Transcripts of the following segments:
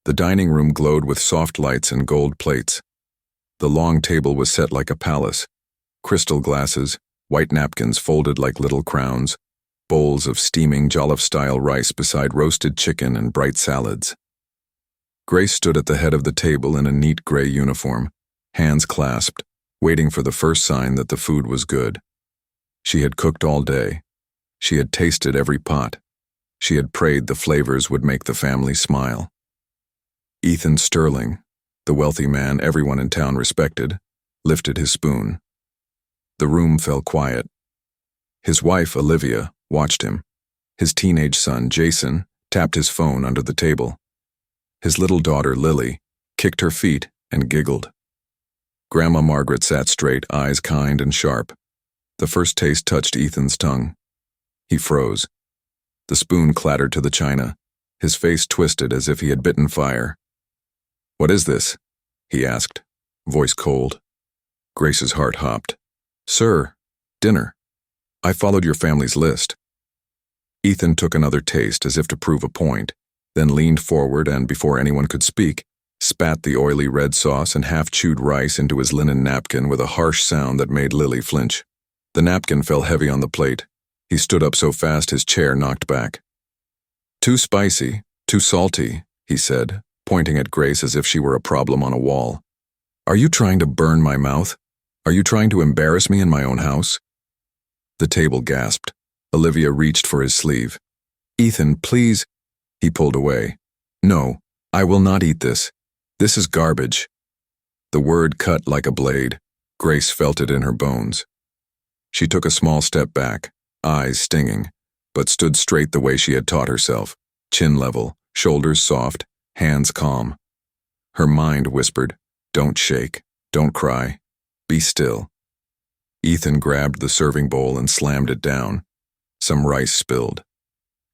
The dining room glowed with soft lights and gold plates. The long table was set like a palace. Crystal glasses, white napkins folded like little crowns, bowls of steaming jollof-style rice beside roasted chicken and bright salads. Grace stood at the head of the table in a neat gray uniform, hands clasped, waiting for the first sign that the food was good. She had cooked all day. She had tasted every pot. She had prayed the flavors would make the family smile. Ethan Sterling, the wealthy man everyone in town respected, lifted his spoon. The room fell quiet. His wife, Olivia, watched him. His teenage son, Jason, tapped his phone under the table. His little daughter, Lily, kicked her feet and giggled. Grandma Margaret sat straight, eyes kind and sharp. The first taste touched Ethan's tongue. He froze. The spoon clattered to the china. His face twisted as if he had bitten fire. "What is this?" he asked, voice cold. Grace's heart hopped. "Sir, dinner. I followed your family's list." Ethan took another taste as if to prove a point, then leaned forward and, before anyone could speak, spat the oily red sauce and half-chewed rice into his linen napkin with a harsh sound that made Lily flinch. The napkin fell heavy on the plate. He stood up so fast his chair knocked back. "Too spicy, too salty," he said, pointing at Grace as if she were a problem on a wall. "Are you trying to burn my mouth? Are you trying to embarrass me in my own house?" The table gasped. Olivia reached for his sleeve. "Ethan, please." He pulled away. "No, I will not eat this. This is garbage." The word cut like a blade. Grace felt it in her bones. She took a small step back, eyes stinging, but stood straight the way she had taught herself, chin level, shoulders soft, hands calm. Her mind whispered, "Don't shake, don't cry, be still." Ethan grabbed the serving bowl and slammed it down. Some rice spilled.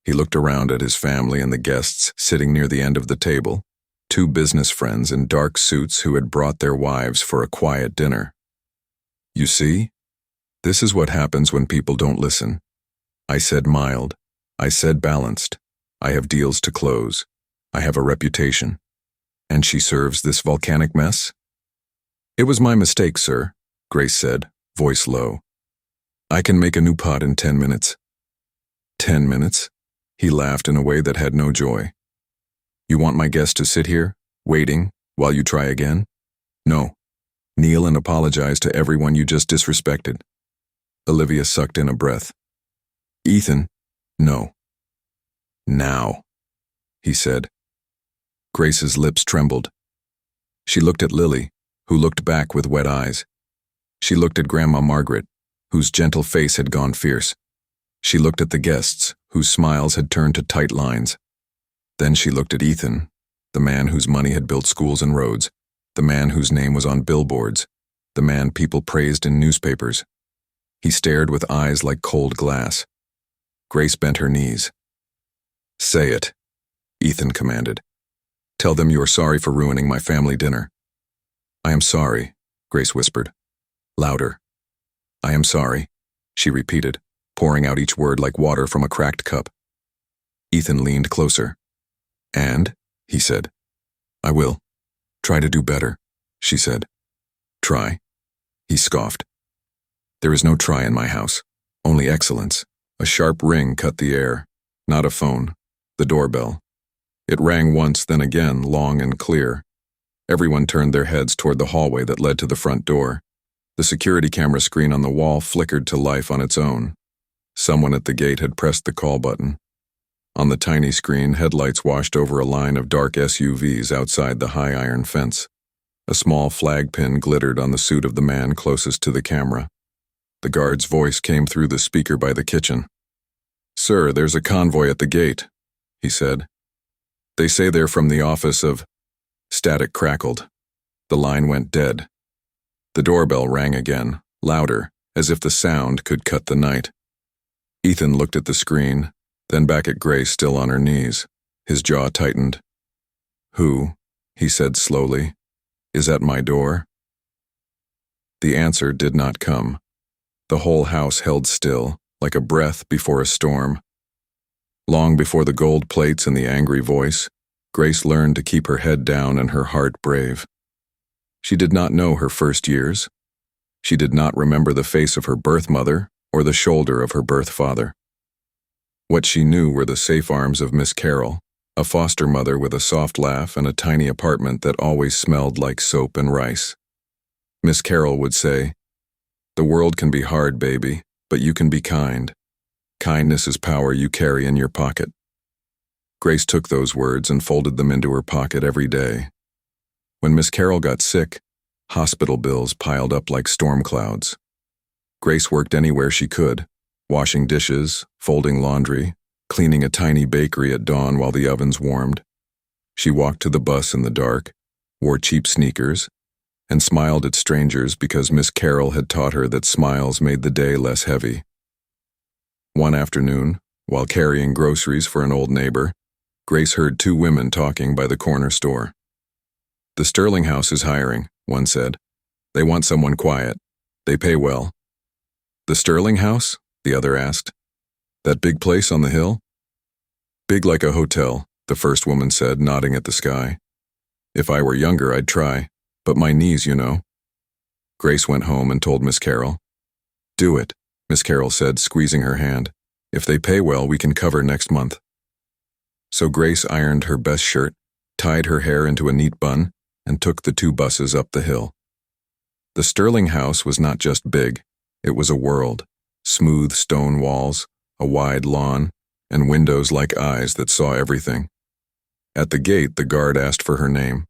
He looked around at his family and the guests sitting near the end of the table, two business friends in dark suits who had brought their wives for a quiet dinner. "You see? This is what happens when people don't listen. I said mild. I said balanced. I have deals to close. I have a reputation. And she serves this volcanic mess?" "It was my mistake, sir," Grace said, voice low. "I can make a new pot in 10 minutes. 10 minutes? He laughed in a way that had no joy. "You want my guest to sit here, waiting, while you try again? No. Kneel and apologize to everyone you just disrespected." Olivia sucked in a breath. "Ethan, no." "Now," he said. Grace's lips trembled. She looked at Lily, who looked back with wet eyes. She looked at Grandma Margaret, whose gentle face had gone fierce. She looked at the guests, whose smiles had turned to tight lines. Then she looked at Ethan, the man whose money had built schools and roads, the man whose name was on billboards, the man people praised in newspapers. He stared with eyes like cold glass. Grace bent her knees. "Say it," Ethan commanded. "Tell them you are sorry for ruining my family dinner." "I am sorry," Grace whispered. Louder. "I am sorry," she repeated, pouring out each word like water from a cracked cup. Ethan leaned closer. "And?" he said. "I will. Try to do better," she said. "Try?" He scoffed. "There is no try in my house, only excellence." A sharp ring cut the air. Not a phone. The doorbell. It rang once, then again, long and clear. Everyone turned their heads toward the hallway that led to the front door. The security camera screen on the wall flickered to life on its own. Someone at the gate had pressed the call button. On the tiny screen, headlights washed over a line of dark SUVs outside the high iron fence. A small flag pin glittered on the suit of the man closest to the camera. The guard's voice came through the speaker by the kitchen. "Sir, there's a convoy at the gate," he said. "They say they're from the office of—" Static crackled. The line went dead. The doorbell rang again, louder, as if the sound could cut the night. Ethan looked at the screen, then back at Grace still on her knees. His jaw tightened. "Who," he said slowly, "is at my door?" The answer did not come. The whole house held still, like a breath before a storm. Long before the gold plates and the angry voice, Grace learned to keep her head down and her heart brave. She did not know her first years. She did not remember the face of her birth mother or the shoulder of her birth father. What she knew were the safe arms of Miss Carroll, a foster mother with a soft laugh and a tiny apartment that always smelled like soap and rice. Miss Carroll would say, "The world can be hard, baby, but you can be kind. Kindness is power you carry in your pocket." Grace took those words and folded them into her pocket every day. When Miss Carroll got sick, hospital bills piled up like storm clouds. Grace worked anywhere she could, washing dishes, folding laundry, cleaning a tiny bakery at dawn while the ovens warmed. She walked to the bus in the dark, wore cheap sneakers, and smiled at strangers because Miss Carroll had taught her that smiles made the day less heavy. One afternoon, while carrying groceries for an old neighbor, Grace heard two women talking by the corner store. "The Sterling house is hiring," one said. "They want someone quiet. They pay well." "The Sterling house?" the other asked. "That big place on the hill?" "Big like a hotel," the first woman said, nodding at the sky. "If I were younger, I'd try, but my knees, you know." Grace went home and told Miss Carroll. "Do it," Miss Carroll said, squeezing her hand. "If they pay well, we can cover next month." So Grace ironed her best shirt, tied her hair into a neat bun, and took the two buses up the hill. The Sterling house was not just big, it was a world. Smooth stone walls, a wide lawn, and windows like eyes that saw everything. At the gate, the guard asked for her name.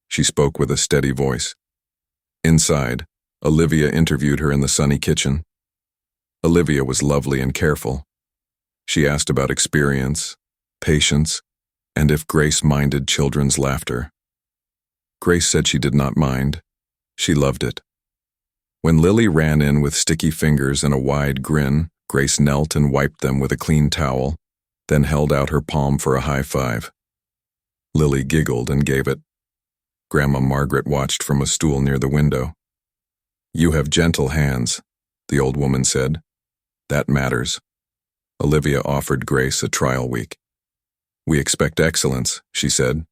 She spoke with a steady voice. Inside, Olivia interviewed her in the sunny kitchen. Olivia was lovely and careful. She asked about experience, patience, and if Grace minded children's laughter. Grace said she did not mind. She loved it. When Lily ran in with sticky fingers and a wide grin, Grace knelt and wiped them with a clean towel, then held out her palm for a high five. Lily giggled and gave it. Grandma Margaret watched from a stool near the window. "You have gentle hands," the old woman said. "That matters." Olivia offered Grace a trial week. "We expect excellence," she said,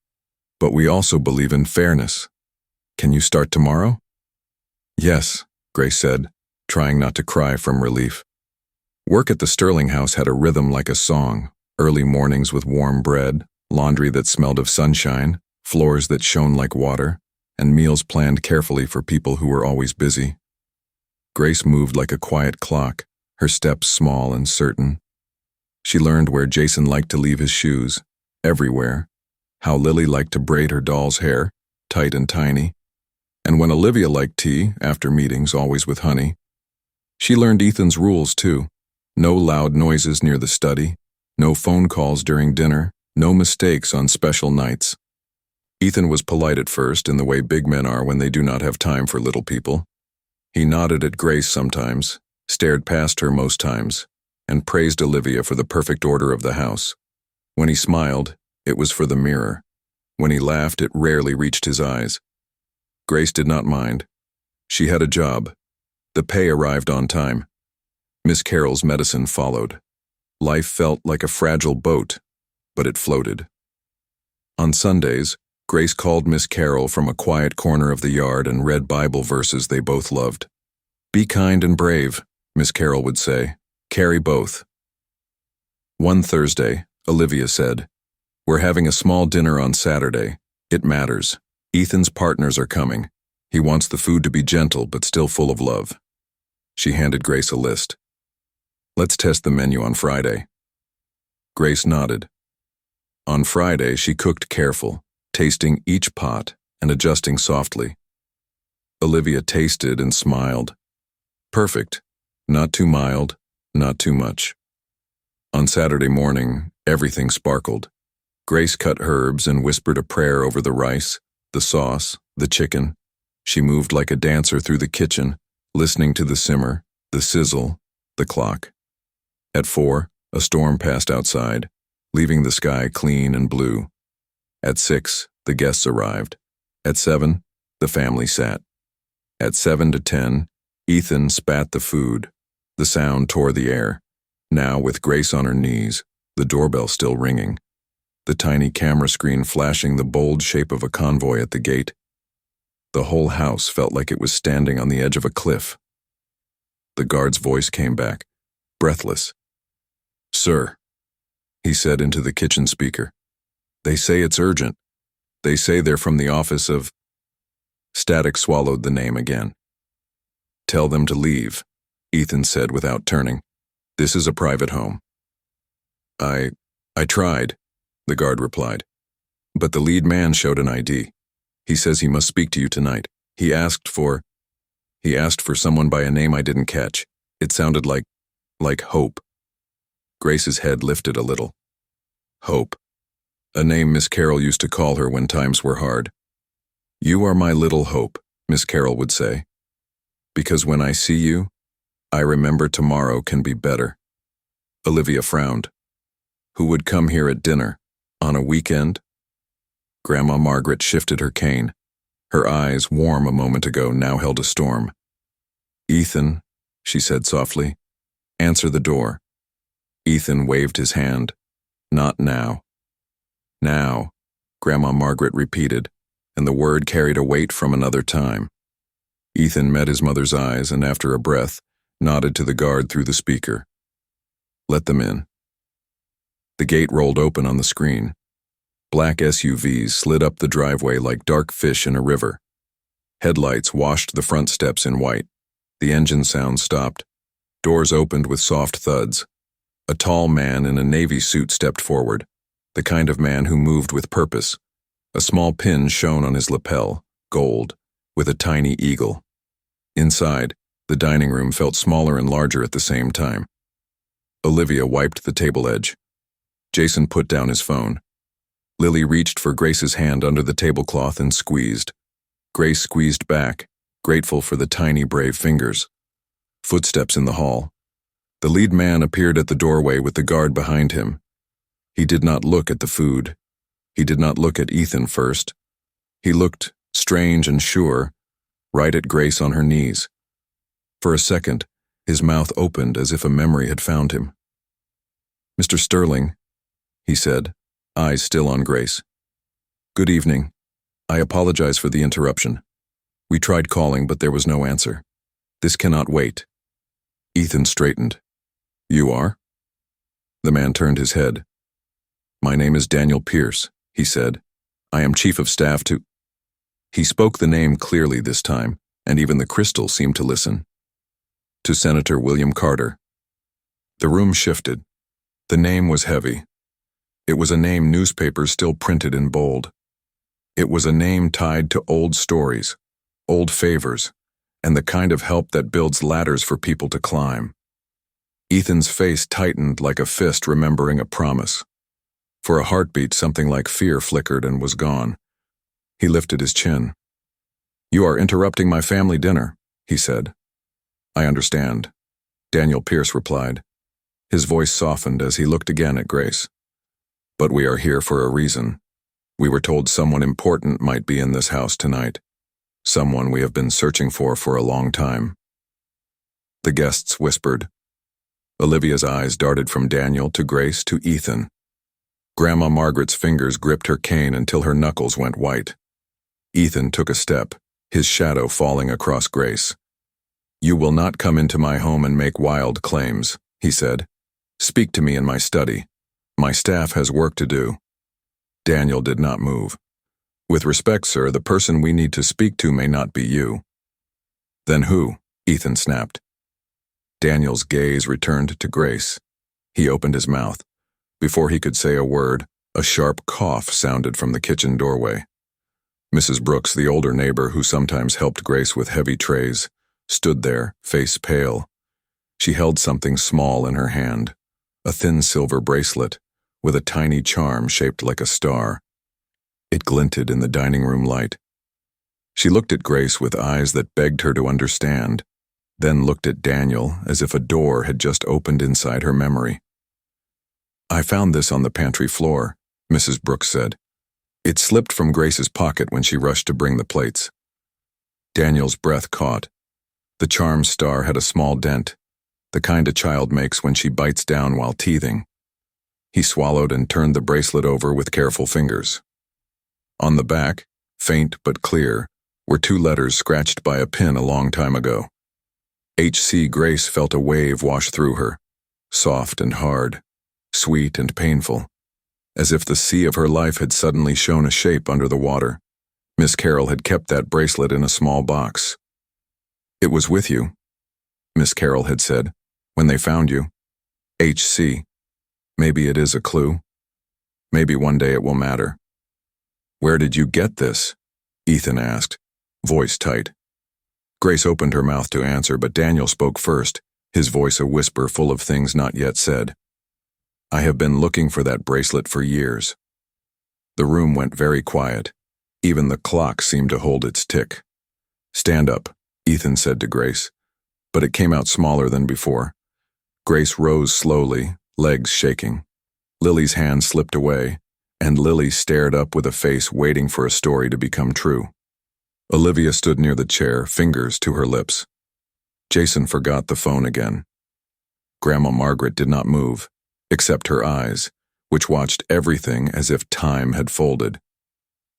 "but we also believe in fairness. Can you start tomorrow?" "Yes," Grace said, trying not to cry from relief. Work at the Sterling house had a rhythm like a song, early mornings with warm bread, laundry that smelled of sunshine, floors that shone like water, and meals planned carefully for people who were always busy. Grace moved like a quiet clock, her steps small and certain. She learned where Jason liked to leave his shoes, everywhere, how Lily liked to braid her doll's hair, tight and tiny, and when Olivia liked tea, after meetings, always with honey. She learned Ethan's rules, too. No loud noises near the study, no phone calls during dinner, no mistakes on special nights. Ethan was polite at first, in the way big men are when they do not have time for little people. He nodded at Grace sometimes, stared past her most times, and praised Olivia for the perfect order of the house. When he smiled, it was for the mirror. When he laughed, it rarely reached his eyes. Grace did not mind. She had a job. The pay arrived on time. Miss Carroll's medicine followed. Life felt like a fragile boat, but it floated. On Sundays, Grace called Miss Carroll from a quiet corner of the yard and read Bible verses they both loved. "Be kind and brave," Miss Carroll would say. "Carry both." One Thursday, Olivia said, "We're having a small dinner on Saturday. It matters. Ethan's partners are coming. He wants the food to be gentle but still full of love." She handed Grace a list. "Let's test the menu on Friday." Grace nodded. On Friday, she cooked careful, tasting each pot and adjusting softly. Olivia tasted and smiled. Perfect. Not too mild, not too much. On Saturday morning, everything sparkled. Grace cut herbs and whispered a prayer over the rice, the sauce, the chicken. She moved like a dancer through the kitchen, listening to the simmer, the sizzle, the clock. At 4, a storm passed outside, leaving the sky clean and blue. At 6, the guests arrived. At 7, the family sat. At 7 to 10, Ethan spat the food. The sound tore the air. Now, with Grace on her knees, the doorbell still ringing. the tiny camera screen flashing the bold shape of a convoy at the gate. The whole house felt like it was standing on the edge of a cliff. The guard's voice came back, breathless. "Sir," he said into the kitchen speaker. "They say it's urgent. They say they're from the office of—" Static swallowed the name again. "Tell them to leave," Ethan said without turning. "This is a private home." I tried," the guard replied. "But the lead man showed an ID. He says he must speak to you tonight. He asked for someone by a name I didn't catch. It sounded like Hope." Grace's head lifted a little. Hope. A name Miss Carroll used to call her when times were hard. "You are my little hope," Miss Carroll would say. "Because when I see you, I remember tomorrow can be better." Olivia frowned. "Who would come here at dinner? On a weekend?" Grandma Margaret shifted her cane. Her eyes, warm a moment ago, now held a storm. "Ethan," she said softly, "answer the door." Ethan waved his hand. "Not now." "Now," Grandma Margaret repeated, and the word carried a weight from another time. Ethan met his mother's eyes and, after a breath, nodded to the guard through the speaker. "Let them in." The gate rolled open on the screen. Black SUVs slid up the driveway like dark fish in a river. Headlights washed the front steps in white. The engine sound stopped. Doors opened with soft thuds. A tall man in a navy suit stepped forward, the kind of man who moved with purpose. A small pin shone on his lapel, gold, with a tiny eagle. Inside, the dining room felt smaller and larger at the same time. Olivia wiped the table edge. Jason put down his phone. Lily reached for Grace's hand under the tablecloth and squeezed. Grace squeezed back, grateful for the tiny, brave fingers. Footsteps in the hall. The lead man appeared at the doorway with the guard behind him. He did not look at the food. He did not look at Ethan first. He looked, strange and sure, right at Grace on her knees. For a second, his mouth opened as if a memory had found him. "Mr. Sterling," he said, eyes still on Grace. "Good evening. I apologize for the interruption. We tried calling, but there was no answer. This cannot wait." Ethan straightened. "You are?" The man turned his head. "My name is Daniel Pierce," he said. "I am chief of staff to—" He spoke the name clearly this time, and even the crystal seemed to listen. "To Senator William Carter." The room shifted. The name was heavy. It was a name newspapers still printed in bold. It was a name tied to old stories, old favors, and the kind of help that builds ladders for people to climb. Ethan's face tightened like a fist remembering a promise. For a heartbeat, something like fear flickered and was gone. He lifted his chin. "You are interrupting my family dinner," he said. "I understand," Daniel Pierce replied. His voice softened as he looked again at Grace. "But we are here for a reason. We were told someone important might be in this house tonight. Someone we have been searching for a long time." The guests whispered. Olivia's eyes darted from Daniel to Grace to Ethan. Grandma Margaret's fingers gripped her cane until her knuckles went white. Ethan took a step, his shadow falling across Grace. "You will not come into my home and make wild claims," he said. "Speak to me in my study. My staff has work to do." Daniel did not move. "With respect, sir, the person we need to speak to may not be you." "Then who?" Ethan snapped. Daniel's gaze returned to Grace. He opened his mouth. Before he could say a word, a sharp cough sounded from the kitchen doorway. Mrs. Brooks, the older neighbor who sometimes helped Grace with heavy trays, stood there, face pale. She held something small in her hand, a thin silver bracelet with a tiny charm shaped like a star. It glinted in the dining room light. She looked at Grace with eyes that begged her to understand, then looked at Daniel as if a door had just opened inside her memory. "I found this on the pantry floor," Mrs. Brooks said. It slipped from Grace's pocket when she rushed to bring the plates. Daniel's breath caught. The charm star had a small dent, the kind a child makes when she bites down while teething. He swallowed and turned the bracelet over with careful fingers. On the back, faint but clear, were 2 letters scratched by a pin a long time ago. H.C. Grace felt a wave wash through her, soft and hard, sweet and painful, as if the sea of her life had suddenly shown a shape under the water. Miss Carroll had kept that bracelet in a small box. "It was with you," Miss Carroll had said, "when they found you. H.C. Maybe it is a clue. Maybe one day it will matter." "Where did you get this?" Ethan asked, voice tight. Grace opened her mouth to answer, but Daniel spoke first, his voice a whisper full of things not yet said. "I have been looking for that bracelet for years." The room went very quiet. Even the clock seemed to hold its tick. "Stand up," Ethan said to Grace, but it came out smaller than before. Grace rose slowly, legs shaking. Lily's hand slipped away, and Lily stared up with a face waiting for a story to become true. Olivia stood near the chair, fingers to her lips. Jason forgot the phone again. Grandma Margaret did not move, except her eyes, which watched everything as if time had folded.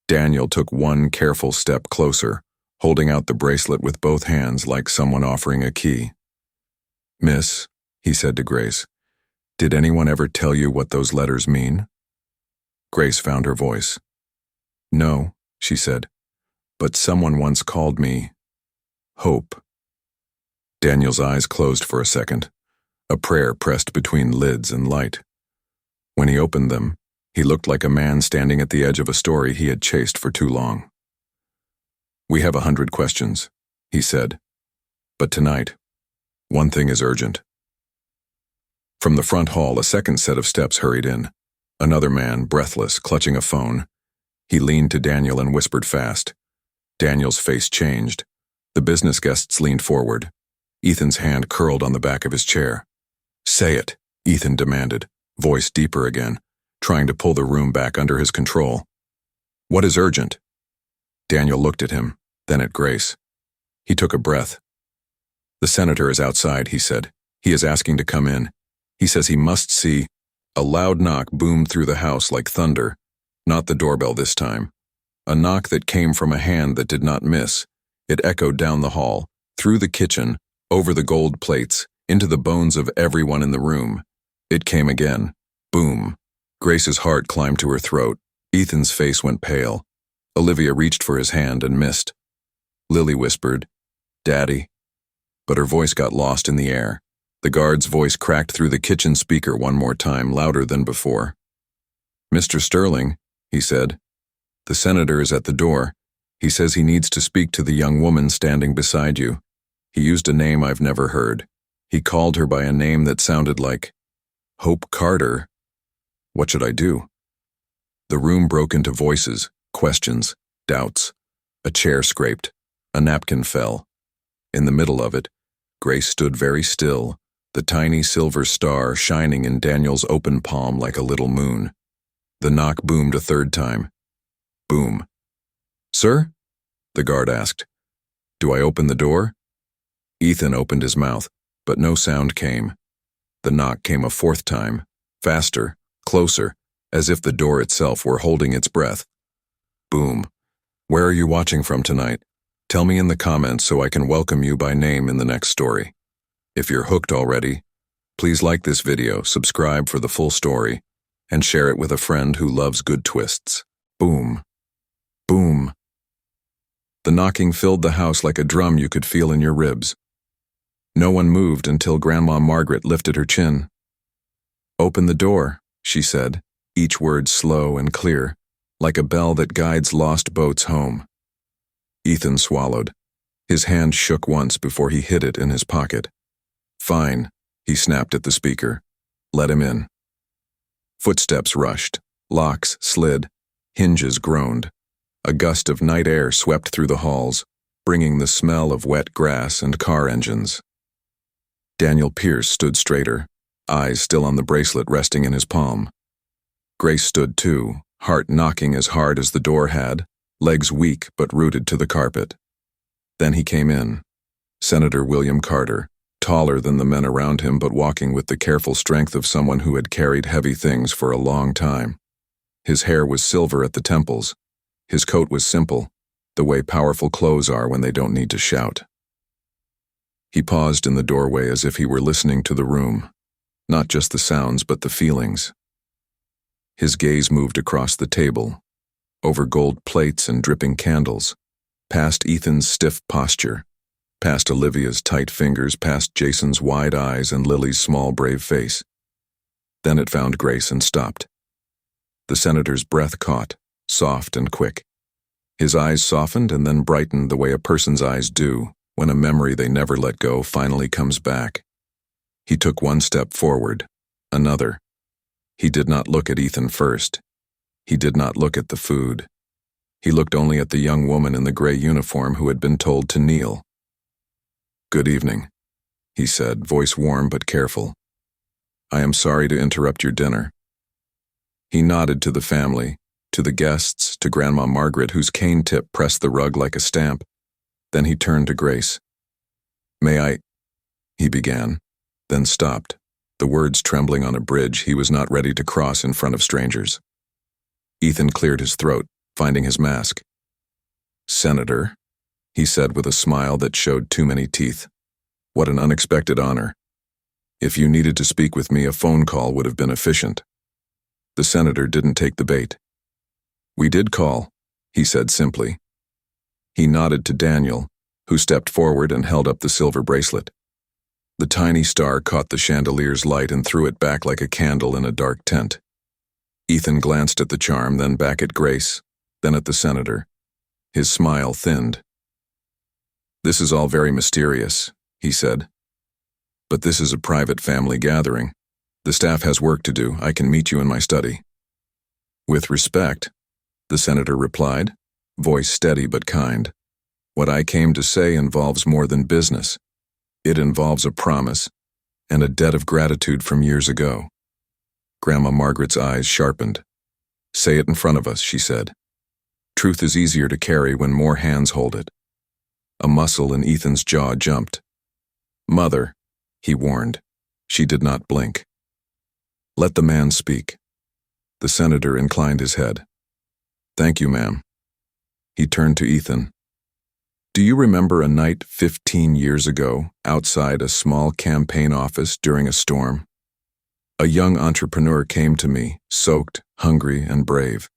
Daniel took one careful step closer, holding out the bracelet with both hands like someone offering a key. "Miss," he said to Grace, "did anyone ever tell you what those letters mean?" Grace found her voice. "No," she said, "but someone once called me Hope." Daniel's eyes closed for a second, a prayer pressed between lids and light. When he opened them, he looked like a man standing at the edge of a story he had chased for too long. "We have 100 questions," he said, "but tonight, one thing is urgent." From the front hall, a second set of steps hurried in. Another man, breathless, clutching a phone. He leaned to Daniel and whispered fast. Daniel's face changed. The business guests leaned forward. Ethan's hand curled on the back of his chair. "Say it," Ethan demanded, voice deeper again, trying to pull the room back under his control. "What is urgent?" Daniel looked at him, then at Grace. He took a breath. "The senator is outside," he said. "He is asking to come in. He says he must see." A loud knock boomed through the house like thunder, not the doorbell this time. A knock that came from a hand that did not miss. It echoed down the hall, through the kitchen, over the gold plates, into the bones of everyone in the room. It came again. Boom. Grace's heart climbed to her throat. Ethan's face went pale. Olivia reached for his hand and missed. Lily whispered, "Daddy." But her voice got lost in the air. The guard's voice cracked through the kitchen speaker one more time, louder than before. "Mr. Sterling," he said. "The senator is at the door. He says he needs to speak to the young woman standing beside you. He used a name I've never heard. He called her by a name that sounded like Hope Carter. What should I do?" The room broke into voices, questions, doubts. A chair scraped. A napkin fell. In the middle of it, Grace stood very still, the tiny silver star shining in Daniel's open palm like a little moon. The knock boomed a third time. Boom. "Sir?" the guard asked. "Do I open the door?" Ethan opened his mouth, but no sound came. The knock came a fourth time, faster, closer, as if the door itself were holding its breath. Boom. "Where are you watching from tonight? Tell me in the comments so I can welcome you by name in the next story. If you're hooked already, please like this video, subscribe for the full story, and share it with a friend who loves good twists. Boom. Boom. The knocking filled the house like a drum you could feel in your ribs. No one moved until Grandma Margaret lifted her chin. "Open the door," she said, each word slow and clear, like a bell that guides lost boats home. Ethan swallowed. His hand shook once before he hid it in his pocket. "Fine," he snapped at the speaker. "Let him in." Footsteps rushed, locks slid, hinges groaned. A gust of night air swept through the halls, bringing the smell of wet grass and car engines. Daniel Pierce stood straighter, eyes still on the bracelet resting in his palm. Grace stood too, heart knocking as hard as the door had, legs weak but rooted to the carpet. Then he came in. Senator William Carter, taller than the men around him but walking with the careful strength of someone who had carried heavy things for a long time. His hair was silver at the temples. His coat was simple, the way powerful clothes are when they don't need to shout. He paused in the doorway as if he were listening to the room, not just the sounds but the feelings. His gaze moved across the table, over gold plates and dripping candles, past Ethan's stiff posture, past Olivia's tight fingers, past Jason's wide eyes and Lily's small, brave face. Then it found Grace and stopped. The senator's breath caught, soft and quick. His eyes softened and then brightened the way a person's eyes do when a memory they never let go finally comes back. He took one step forward, another. He did not look at Ethan first. He did not look at the food. He looked only at the young woman in the gray uniform who had been told to kneel. "Good evening," he said, voice warm but careful. "I am sorry to interrupt your dinner." He nodded to the family, to the guests, to Grandma Margaret, whose cane tip pressed the rug like a stamp. Then he turned to Grace. "May I—" he began, then stopped, the words trembling on a bridge he was not ready to cross in front of strangers. Ethan cleared his throat, finding his mask. "Senator," he said with a smile that showed too many teeth. "What an unexpected honor. If you needed to speak with me, a phone call would have been efficient." The senator didn't take the bait. "We did call," he said simply. He nodded to Daniel, who stepped forward and held up the silver bracelet. The tiny star caught the chandelier's light and threw it back like a candle in a dark tent. Ethan glanced at the charm, then back at Grace, then at the senator. His smile thinned. "This is all very mysterious," he said. "But this is a private family gathering. The staff has work to do. I can meet you in my study." "With respect," the senator replied, voice steady but kind. "What I came to say involves more than business. It involves a promise and a debt of gratitude from years ago." Grandma Margaret's eyes sharpened. "Say it in front of us," she said. "Truth is easier to carry when more hands hold it." A muscle in Ethan's jaw jumped. "Mother," he warned. She did not blink. "Let the man speak." The senator inclined his head. "Thank you, ma'am." He turned to Ethan. "Do you remember a night 15 years ago outside a small campaign office during a storm? A young entrepreneur came to me, soaked, hungry, and brave.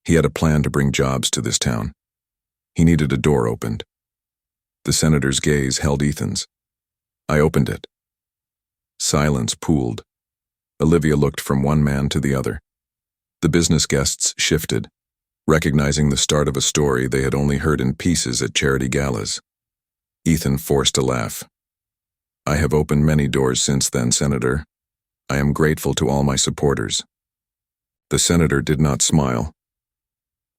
He had a plan to bring jobs to this town. He needed a door opened." The senator's gaze held Ethan's. "I opened it." Silence pooled. Olivia looked from one man to the other. The business guests shifted, recognizing the start of a story they had only heard in pieces at charity galas. Ethan forced a laugh. "I have opened many doors since then, Senator. I am grateful to all my supporters." The senator did not smile.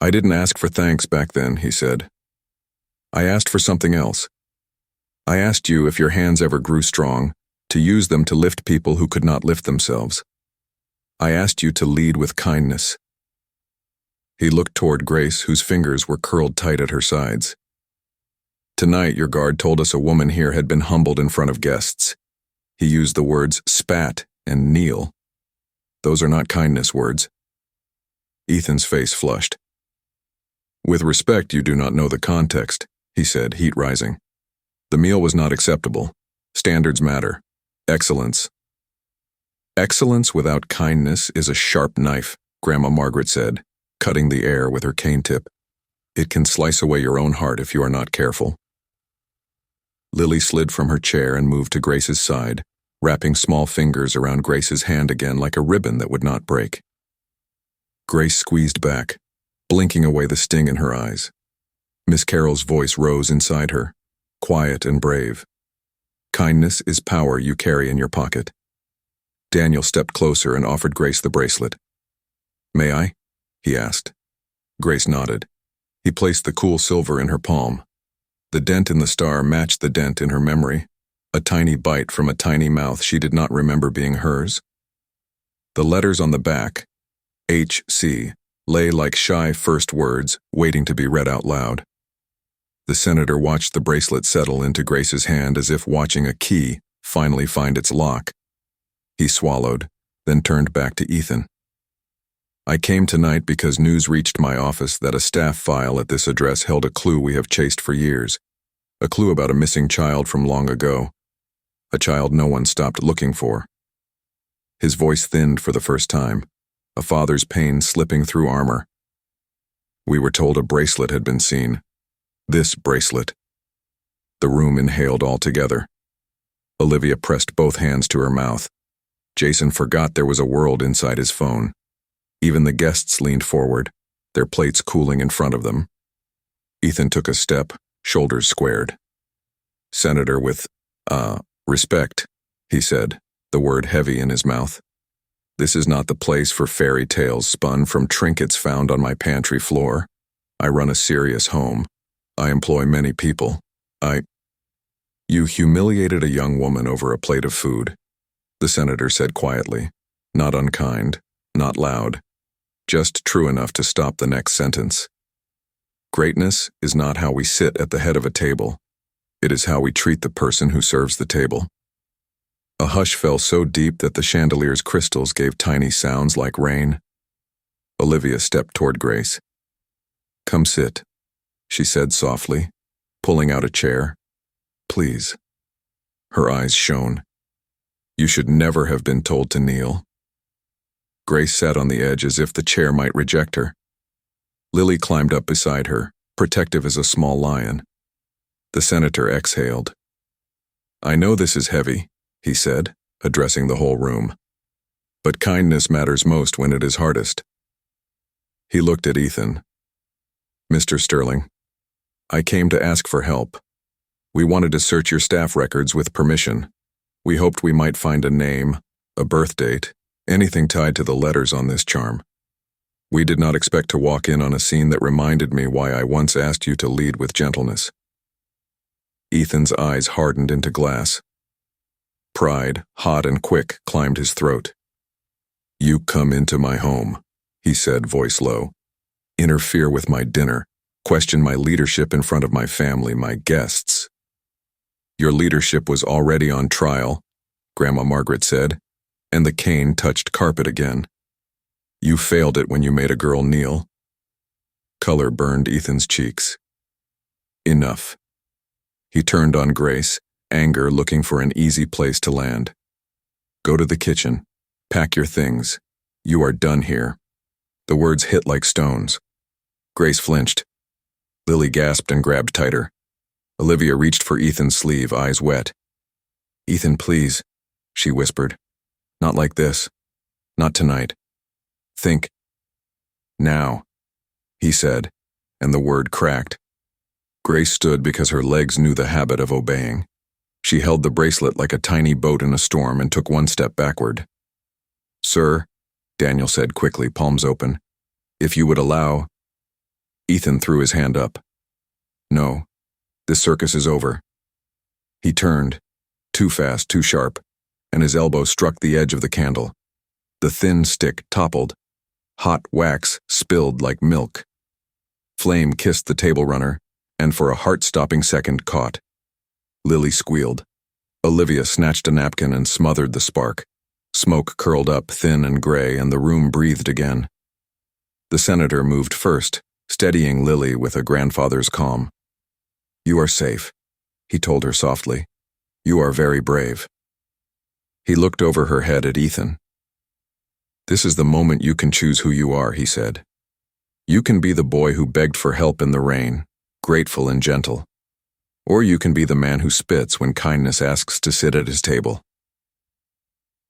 "I didn't ask for thanks back then," he said. "I asked for something else. I asked you, if your hands ever grew strong, to use them to lift people who could not lift themselves. I asked you to lead with kindness." He looked toward Grace, whose fingers were curled tight at her sides. "Tonight, your guard told us a woman here had been humbled in front of guests. He used the words spat and kneel. Those are not kindness words." Ethan's face flushed. "With respect, you do not know the context," he said, heat rising. "The meal was not acceptable. Standards matter. Excellence." "Excellence without kindness is a sharp knife," Grandma Margaret said, cutting the air with her cane tip. "It can slice away your own heart if you are not careful." Lily slid from her chair and moved to Grace's side, wrapping small fingers around Grace's hand again like a ribbon that would not break. Grace squeezed back, blinking away the sting in her eyes. Miss Carroll's voice rose inside her, quiet and brave. "Kindness is power you carry in your pocket." Daniel stepped closer and offered Grace the bracelet. "May I?" he asked. Grace nodded. He placed the cool silver in her palm. The dent in the star matched the dent in her memory, a tiny bite from a tiny mouth she did not remember being hers. The letters on the back, H.C., lay like shy first words, waiting to be read out loud. The senator watched the bracelet settle into Grace's hand as if watching a key finally find its lock. He swallowed, then turned back to Ethan. I came tonight because news reached my office that a staff file at this address held a clue we have chased for years. A clue about a missing child from long ago. A child no one stopped looking for. His voice thinned for the first time, a father's pain slipping through armor. We were told a bracelet had been seen. This bracelet. The room inhaled altogether. Olivia pressed both hands to her mouth. Jason forgot there was a world inside his phone. Even the guests leaned forward, their plates cooling in front of them. Ethan took a step, shoulders squared. Senator, with, respect, he said, the word heavy in his mouth. This is not the place for fairy tales spun from trinkets found on my pantry floor. I run a serious home. I employ many people. You humiliated a young woman over a plate of food, the senator said quietly, not unkind, not loud, just true enough to stop the next sentence. Greatness is not how we sit at the head of a table. It is how we treat the person who serves the table. A hush fell so deep that the chandelier's crystals gave tiny sounds like rain. Olivia stepped toward Grace. Come sit, she said softly, pulling out a chair. Please. Her eyes shone. You should never have been told to kneel. Grace sat on the edge as if the chair might reject her. Lily climbed up beside her, protective as a small lion. The senator exhaled. I know this is heavy, he said, addressing the whole room. But kindness matters most when it is hardest. He looked at Ethan. Mr. Sterling, I came to ask for help. We wanted to search your staff records with permission. We hoped we might find a name, a birth date, anything tied to the letters on this charm. We did not expect to walk in on a scene that reminded me why I once asked you to lead with gentleness. Ethan's eyes hardened into glass. Pride, hot and quick, climbed his throat. You come into my home, he said, voice low. Interfere with my dinner, question my leadership in front of my family, my guests. Your leadership was already on trial, Grandma Margaret said, and the cane touched carpet again. You failed it when you made a girl kneel. Color burned Ethan's cheeks. Enough. He turned on Grace, anger looking for an easy place to land. Go to the kitchen. Pack your things. You are done here. The words hit like stones. Grace flinched. Lily gasped and grabbed tighter. Olivia reached for Ethan's sleeve, eyes wet. Ethan, please, she whispered. Not like this. Not tonight. Think. Now, he said, and the word cracked. Grace stood because her legs knew the habit of obeying. She held the bracelet like a tiny boat in a storm and took one step backward. Sir, Daniel said quickly, palms open, if you would allow. Ethan threw his hand up. No, this circus is over. He turned, too fast, too sharp, and his elbow struck the edge of the candle. The thin stick toppled. Hot wax spilled like milk. Flame kissed the table runner, and for a heart-stopping second caught. Lily squealed. Olivia snatched a napkin and smothered the spark. Smoke curled up thin and gray, and the room breathed again. The senator moved first, steadying Lily with a grandfather's calm. You are safe, he told her softly. You are very brave. He looked over her head at Ethan. This is the moment you can choose who you are, he said. You can be the boy who begged for help in the rain, grateful and gentle. Or you can be the man who spits when kindness asks to sit at his table.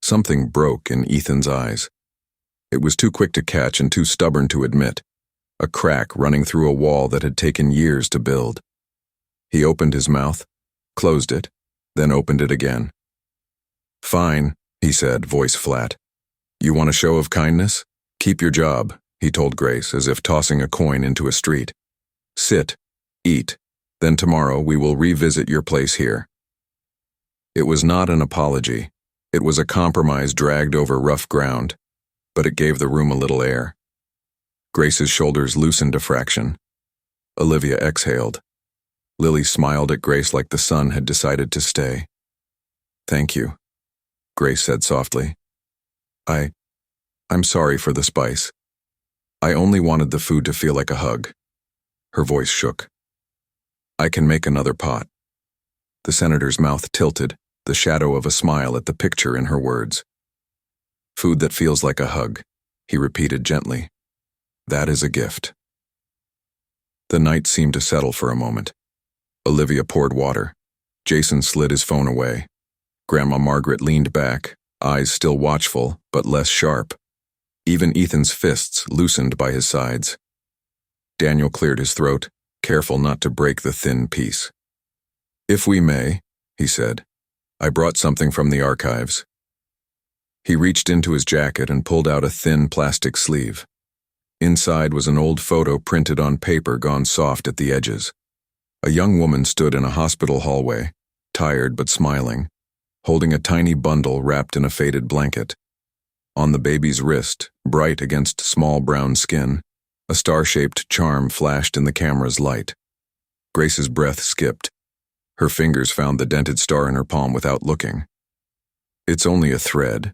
Something broke in Ethan's eyes. It was too quick to catch and too stubborn to admit. A crack running through a wall that had taken years to build. He opened his mouth, closed it, then opened it again. Fine, he said, voice flat. You want a show of kindness? Keep your job, he told Grace, as if tossing a coin into a street. Sit, eat, then tomorrow we will revisit your place here. It was not an apology. It was a compromise dragged over rough ground, but it gave the room a little air. Grace's shoulders loosened a fraction. Olivia exhaled. Lily smiled at Grace like the sun had decided to stay. Thank you, Grace said softly. I'm sorry for the spice. I only wanted the food to feel like a hug. Her voice shook. I can make another pot. The senator's mouth tilted, the shadow of a smile at the picture in her words. Food that feels like a hug, he repeated gently. That is a gift. The night seemed to settle for a moment. Olivia poured water. Jason slid his phone away. Grandma Margaret leaned back, eyes still watchful, but less sharp. Even Ethan's fists loosened by his sides. Daniel cleared his throat, careful not to break the thin peace. If we may, he said, I brought something from the archives. He reached into his jacket and pulled out a thin plastic sleeve. Inside was an old photo printed on paper gone soft at the edges. A young woman stood in a hospital hallway, tired but smiling, holding a tiny bundle wrapped in a faded blanket. On the baby's wrist, bright against small brown skin, a star-shaped charm flashed in the camera's light. Grace's breath skipped. Her fingers found the dented star in her palm without looking. It's only a thread,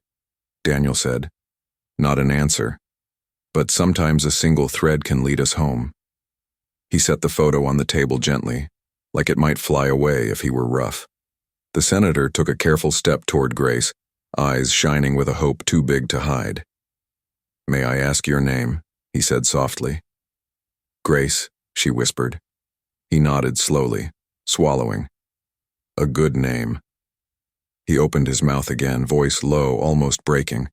Daniel said. Not an answer. But sometimes a single thread can lead us home. He set the photo on the table gently, like it might fly away if he were rough. The senator took a careful step toward Grace, eyes shining with a hope too big to hide. May I ask your name? He said softly. Grace, she whispered. He nodded slowly, swallowing. A good name. He opened his mouth again, voice low, almost breaking.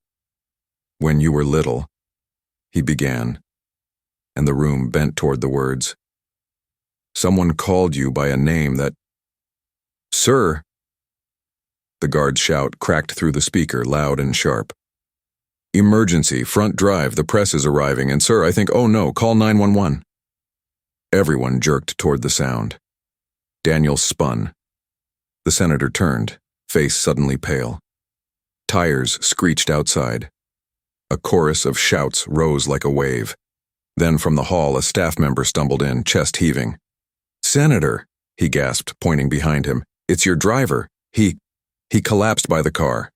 When you were little, he began, and the room bent toward the words. Someone called you by a name that... Sir! The guard's shout cracked through the speaker, loud and sharp. Emergency, front drive, the press is arriving, and sir, I think, oh no, call 911. Everyone jerked toward the sound. Daniel spun. The senator turned, face suddenly pale. Tires screeched outside. A chorus of shouts rose like a wave. Then from the hall a staff member stumbled in, chest heaving. Senator, he gasped, pointing behind him. It's your driver. He collapsed by the car.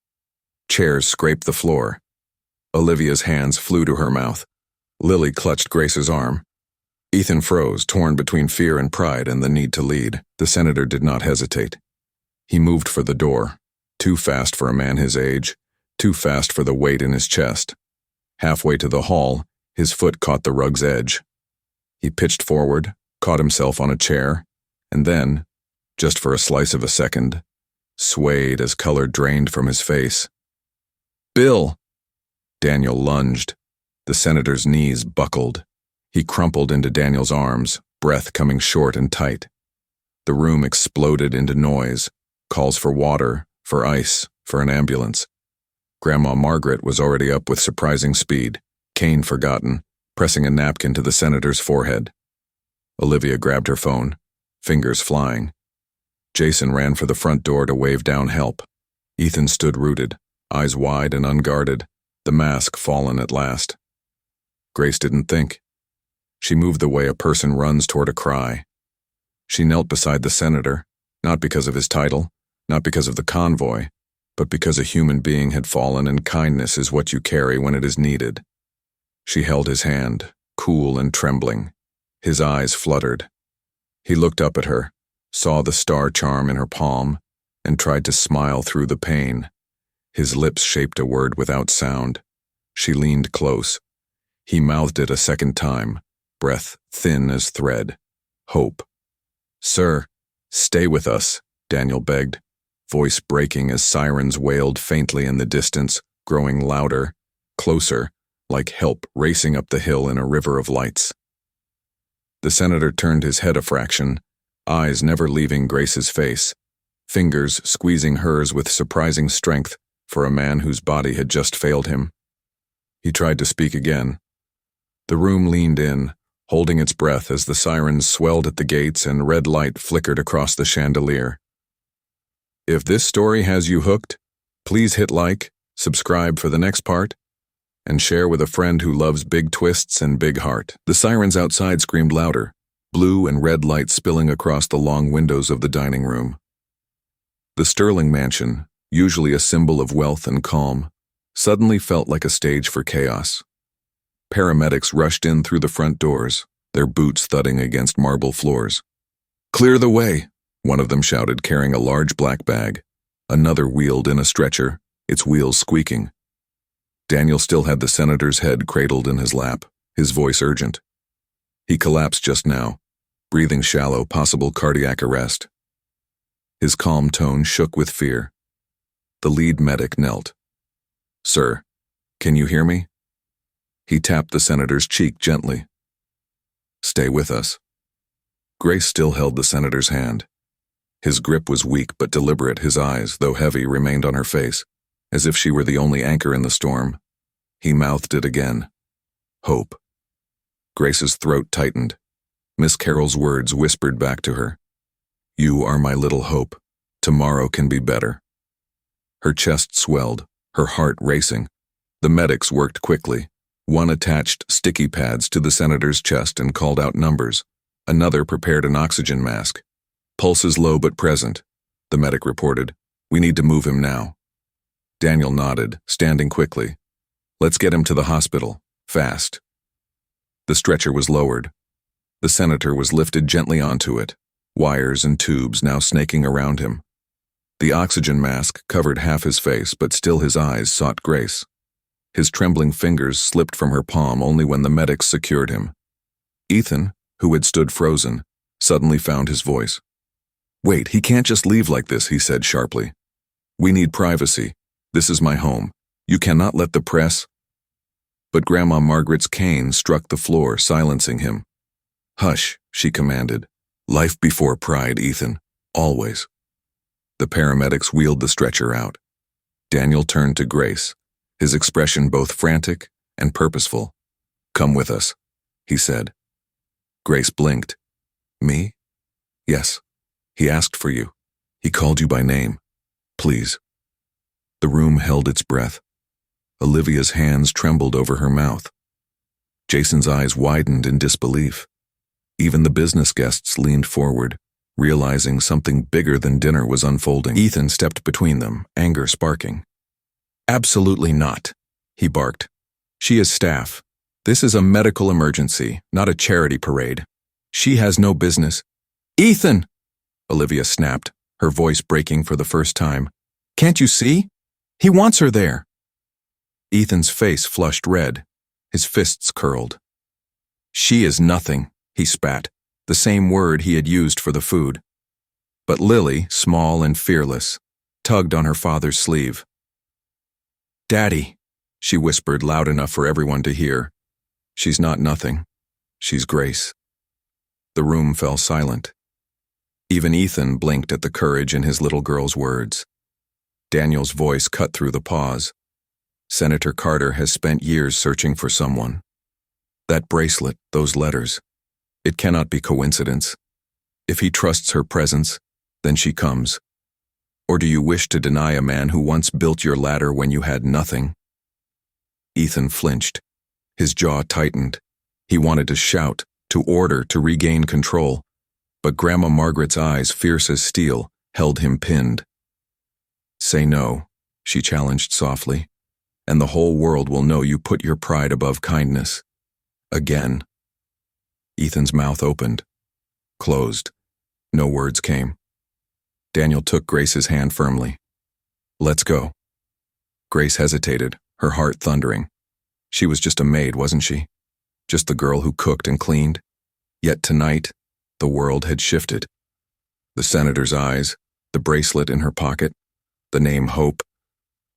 Chairs scraped the floor. Olivia's hands flew to her mouth. Lily clutched Grace's arm. Ethan froze, torn between fear and pride and the need to lead. The senator did not hesitate. He moved for the door, too fast for a man his age, too fast for the weight in his chest. Halfway to the hall, his foot caught the rug's edge. He pitched forward, caught himself on a chair, and then, just for a slice of a second, swayed as color drained from his face. Bill! Daniel lunged. The senator's knees buckled. He crumpled into Daniel's arms, breath coming short and tight. The room exploded into noise, calls for water, for ice, for an ambulance. Grandma Margaret was already up with surprising speed, cane forgotten, pressing a napkin to the senator's forehead. Olivia grabbed her phone, fingers flying. Jason ran for the front door to wave down help. Ethan stood rooted, eyes wide and unguarded, the mask fallen at last. Grace didn't think. She moved the way a person runs toward a cry. She knelt beside the senator, not because of his title, not because of the convoy, but because a human being had fallen and kindness is what you carry when it is needed. She held his hand, cool and trembling. His eyes fluttered. He looked up at her, saw the star charm in her palm, and tried to smile through the pain. His lips shaped a word without sound. She leaned close. He mouthed it a second time, breath thin as thread. Hope. Sir, stay with us, Daniel begged, voice breaking as sirens wailed faintly in the distance, growing louder, closer, like help racing up the hill in a river of lights. The senator turned his head a fraction, eyes never leaving Grace's face, fingers squeezing hers with surprising strength for a man whose body had just failed him. He tried to speak again. The room leaned in, holding its breath as the sirens swelled at the gates and red light flickered across the chandelier. If this story has you hooked, please hit like, subscribe for the next part, and share with a friend who loves big twists and big heart. The sirens outside screamed louder, blue and red light spilling across the long windows of the dining room. The Sterling mansion, usually a symbol of wealth and calm, suddenly felt like a stage for chaos. Paramedics rushed in through the front doors, their boots thudding against marble floors. "Clear the way," one of them shouted, carrying a large black bag. Another wheeled in a stretcher, its wheels squeaking. Daniel still had the senator's head cradled in his lap, his voice urgent. He collapsed just now, breathing shallow, possible cardiac arrest. His calm tone shook with fear. The lead medic knelt. "Sir, can you hear me?" He tapped the senator's cheek gently. "Stay with us." Grace still held the senator's hand. His grip was weak but deliberate. His eyes, though heavy, remained on her face, as if she were the only anchor in the storm. He mouthed it again. "Hope." Grace's throat tightened. Miss Carroll's words whispered back to her. "You are my little hope. Tomorrow can be better." Her chest swelled, her heart racing. The medics worked quickly. One attached sticky pads to the senator's chest and called out numbers. Another prepared an oxygen mask. "Pulses low but present," the medic reported. "We need to move him now." Daniel nodded, standing quickly. "Let's get him to the hospital, fast." The stretcher was lowered. The senator was lifted gently onto it, wires and tubes now snaking around him. The oxygen mask covered half his face, but still his eyes sought Grace. His trembling fingers slipped from her palm only when the medics secured him. Ethan, who had stood frozen, suddenly found his voice. "Wait, he can't just leave like this," he said sharply. "We need privacy. This is my home. You cannot let the press—" But Grandma Margaret's cane struck the floor, silencing him. "Hush," she commanded. "Life before pride, Ethan. Always." The paramedics wheeled the stretcher out. Daniel turned to Grace, his expression both frantic and purposeful. "Come with us," he said. Grace blinked. "Me?" "Yes. He asked for you. He called you by name. Please." The room held its breath. Olivia's hands trembled over her mouth. Jason's eyes widened in disbelief. Even the business guests leaned forward, realizing something bigger than dinner was unfolding. Ethan stepped between them, anger sparking. "Absolutely not," he barked. "She is staff. This is a medical emergency, not a charity parade. She has no business." "Ethan!" Olivia snapped, her voice breaking for the first time. "Can't you see? He wants her there." Ethan's face flushed red, his fists curled. "She is nothing," he spat, the same word he had used for the food. But Lily, small and fearless, tugged on her father's sleeve. "Daddy," she whispered loud enough for everyone to hear. "She's not nothing. She's Grace." The room fell silent. Even Ethan blinked at the courage in his little girl's words. Daniel's voice cut through the pause. "Senator Carter has spent years searching for someone. That bracelet, those letters. It cannot be coincidence. If he trusts her presence, then she comes. Or do you wish to deny a man who once built your ladder when you had nothing?" Ethan flinched. His jaw tightened. He wanted to shout, to order, to regain control. But Grandma Margaret's eyes, fierce as steel, held him pinned. "Say no," she challenged softly, "and the whole world will know you put your pride above kindness. Again." Ethan's mouth opened, closed. No words came. Daniel took Grace's hand firmly. "Let's go." Grace hesitated, her heart thundering. She was just a maid, wasn't she? Just the girl who cooked and cleaned. Yet tonight, the world had shifted. The senator's eyes, the bracelet in her pocket, the name Hope,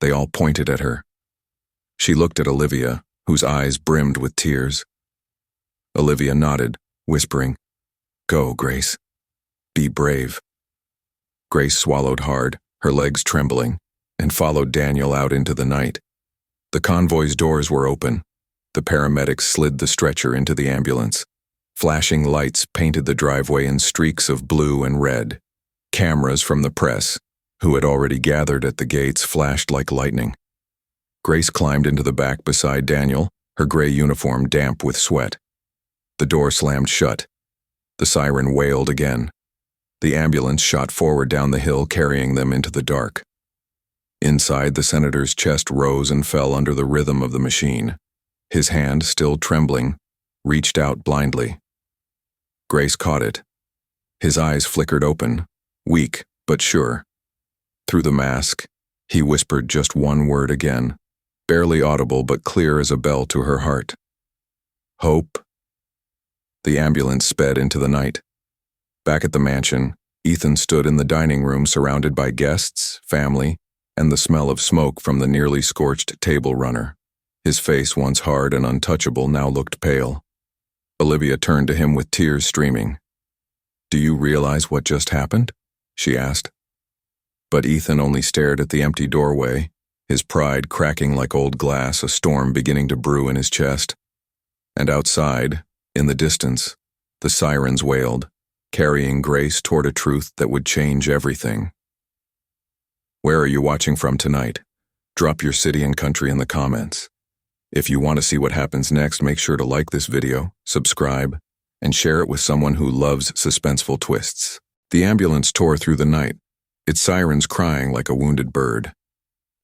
they all pointed at her. She looked at Olivia, whose eyes brimmed with tears. Olivia nodded, whispering, "Go, Grace. Be brave." Grace swallowed hard, her legs trembling, and followed Daniel out into the night. The convoy's doors were open. The paramedics slid the stretcher into the ambulance. Flashing lights painted the driveway in streaks of blue and red. Cameras from the press, who had already gathered at the gates, flashed like lightning. Grace climbed into the back beside Daniel, her gray uniform damp with sweat. The door slammed shut. The siren wailed again. The ambulance shot forward down the hill, carrying them into the dark. Inside, the senator's chest rose and fell under the rhythm of the machine. His hand, still trembling, reached out blindly. Grace caught it. His eyes flickered open, weak but sure. Through the mask, he whispered just one word again, barely audible but clear as a bell to her heart. Hope. The ambulance sped into the night. Back at the mansion, Ethan stood in the dining room surrounded by guests, family, and the smell of smoke from the nearly scorched table runner. His face, once hard and untouchable, now looked pale. Olivia turned to him with tears streaming. "Do you realize what just happened?" she asked. But Ethan only stared at the empty doorway, his pride cracking like old glass, a storm beginning to brew in his chest. And outside, in the distance, the sirens wailed, carrying Grace toward a truth that would change everything. Where are you watching from tonight? Drop your city and country in the comments. If you want to see what happens next, make sure to like this video, subscribe, and share it with someone who loves suspenseful twists. The ambulance tore through the night, its sirens crying like a wounded bird.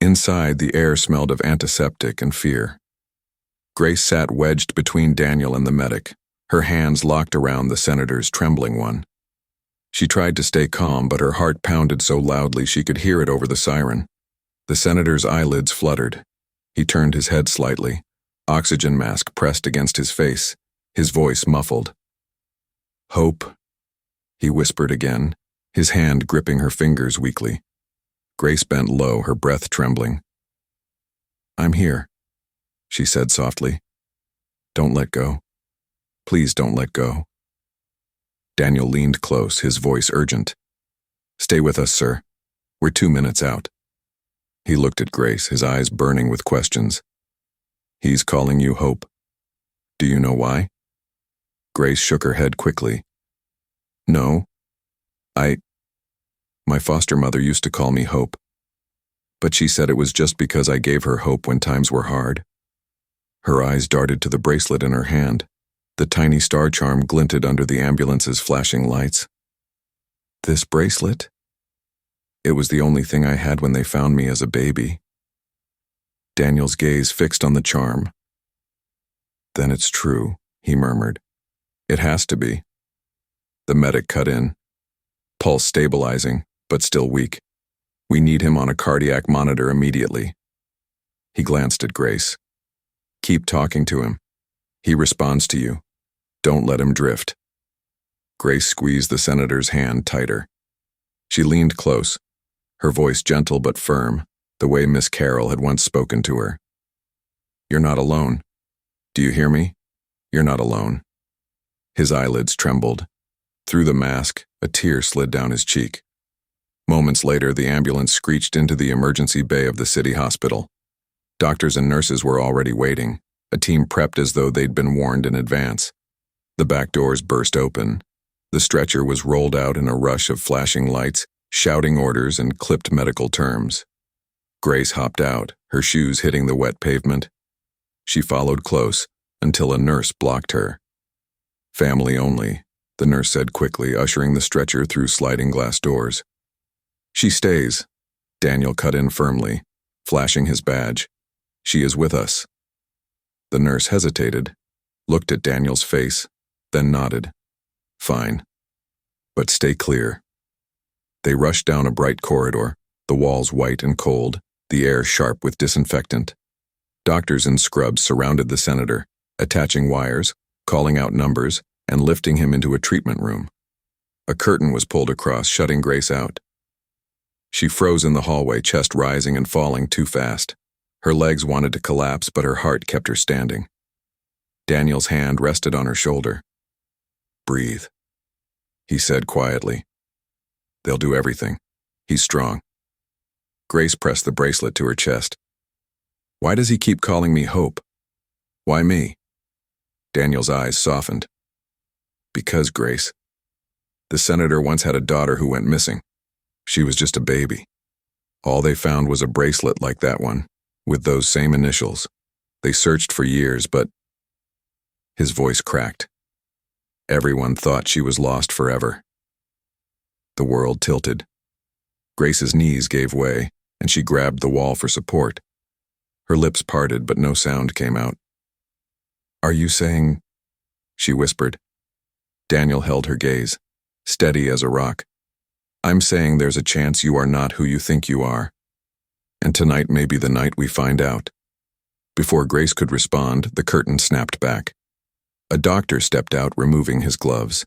Inside, the air smelled of antiseptic and fear. Grace sat wedged between Daniel and the medic, her hands locked around the senator's trembling one. She tried to stay calm, but her heart pounded so loudly she could hear it over the siren. The senator's eyelids fluttered. He turned his head slightly, oxygen mask pressed against his face, his voice muffled. "Hope," he whispered again, his hand gripping her fingers weakly. Grace bent low, her breath trembling. "I'm here," she said softly. "Don't let go. Please don't let go." Daniel leaned close, his voice urgent. "Stay with us, sir. We're 2 minutes out." He looked at Grace, his eyes burning with questions. "He's calling you Hope. Do you know why?" Grace shook her head quickly. "No. My foster mother used to call me Hope. But she said it was just because I gave her hope when times were hard." Her eyes darted to the bracelet in her hand. The tiny star charm glinted under the ambulance's flashing lights. "This bracelet? It was the only thing I had when they found me as a baby." Daniel's gaze fixed on the charm. "Then it's true," he murmured. "It has to be." The medic cut in, pulse stabilizing, but still weak. "We need him on a cardiac monitor immediately." He glanced at Grace. "Keep talking to him. He responds to you. Don't let him drift." Grace squeezed the senator's hand tighter. She leaned close, her voice gentle but firm, the way Miss Carroll had once spoken to her. "You're not alone. Do you hear me? You're not alone." His eyelids trembled. Through the mask, a tear slid down his cheek. Moments later, the ambulance screeched into the emergency bay of the city hospital. Doctors and nurses were already waiting, a team prepped as though they'd been warned in advance. The back doors burst open. The stretcher was rolled out in a rush of flashing lights, shouting orders and clipped medical terms. Grace hopped out, her shoes hitting the wet pavement. She followed close until a nurse blocked her. "Family only," the nurse said quickly, ushering the stretcher through sliding glass doors. "She stays," Daniel cut in firmly, flashing his badge. "She is with us." The nurse hesitated, looked at Daniel's face, then nodded. "Fine. But stay clear." They rushed down a bright corridor, the walls white and cold, the air sharp with disinfectant. Doctors in scrubs surrounded the senator, attaching wires, calling out numbers, and lifting him into a treatment room. A curtain was pulled across, shutting Grace out. She froze in the hallway, chest rising and falling too fast. Her legs wanted to collapse, but her heart kept her standing. Daniel's hand rested on her shoulder. "Breathe," he said quietly. "They'll do everything. He's strong." Grace pressed the bracelet to her chest. "Why does he keep calling me Hope? Why me?" Daniel's eyes softened. "Because, Grace, the senator once had a daughter who went missing. She was just a baby. All they found was a bracelet like that one, with those same initials. They searched for years, but..." His voice cracked. "Everyone thought she was lost forever." The world tilted. Grace's knees gave way, and she grabbed the wall for support. Her lips parted, but no sound came out. "Are you saying—" she whispered. Daniel held her gaze, steady as a rock. "I'm saying there's a chance you are not who you think you are. And tonight may be the night we find out." Before Grace could respond, the curtain snapped back. A doctor stepped out, removing his gloves.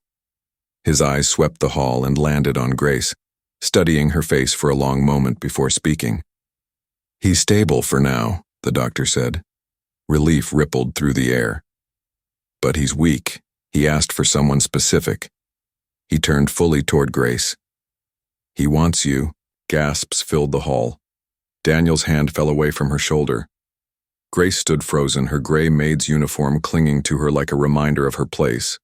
His eyes swept the hall and landed on Grace, studying her face for a long moment before speaking. "He's stable for now," the doctor said. Relief rippled through the air. "But he's weak. He asked for someone specific." He turned fully toward Grace. "He wants you." Gasps filled the hall. Daniel's hand fell away from her shoulder. Grace stood frozen, her gray maid's uniform clinging to her like a reminder of her place.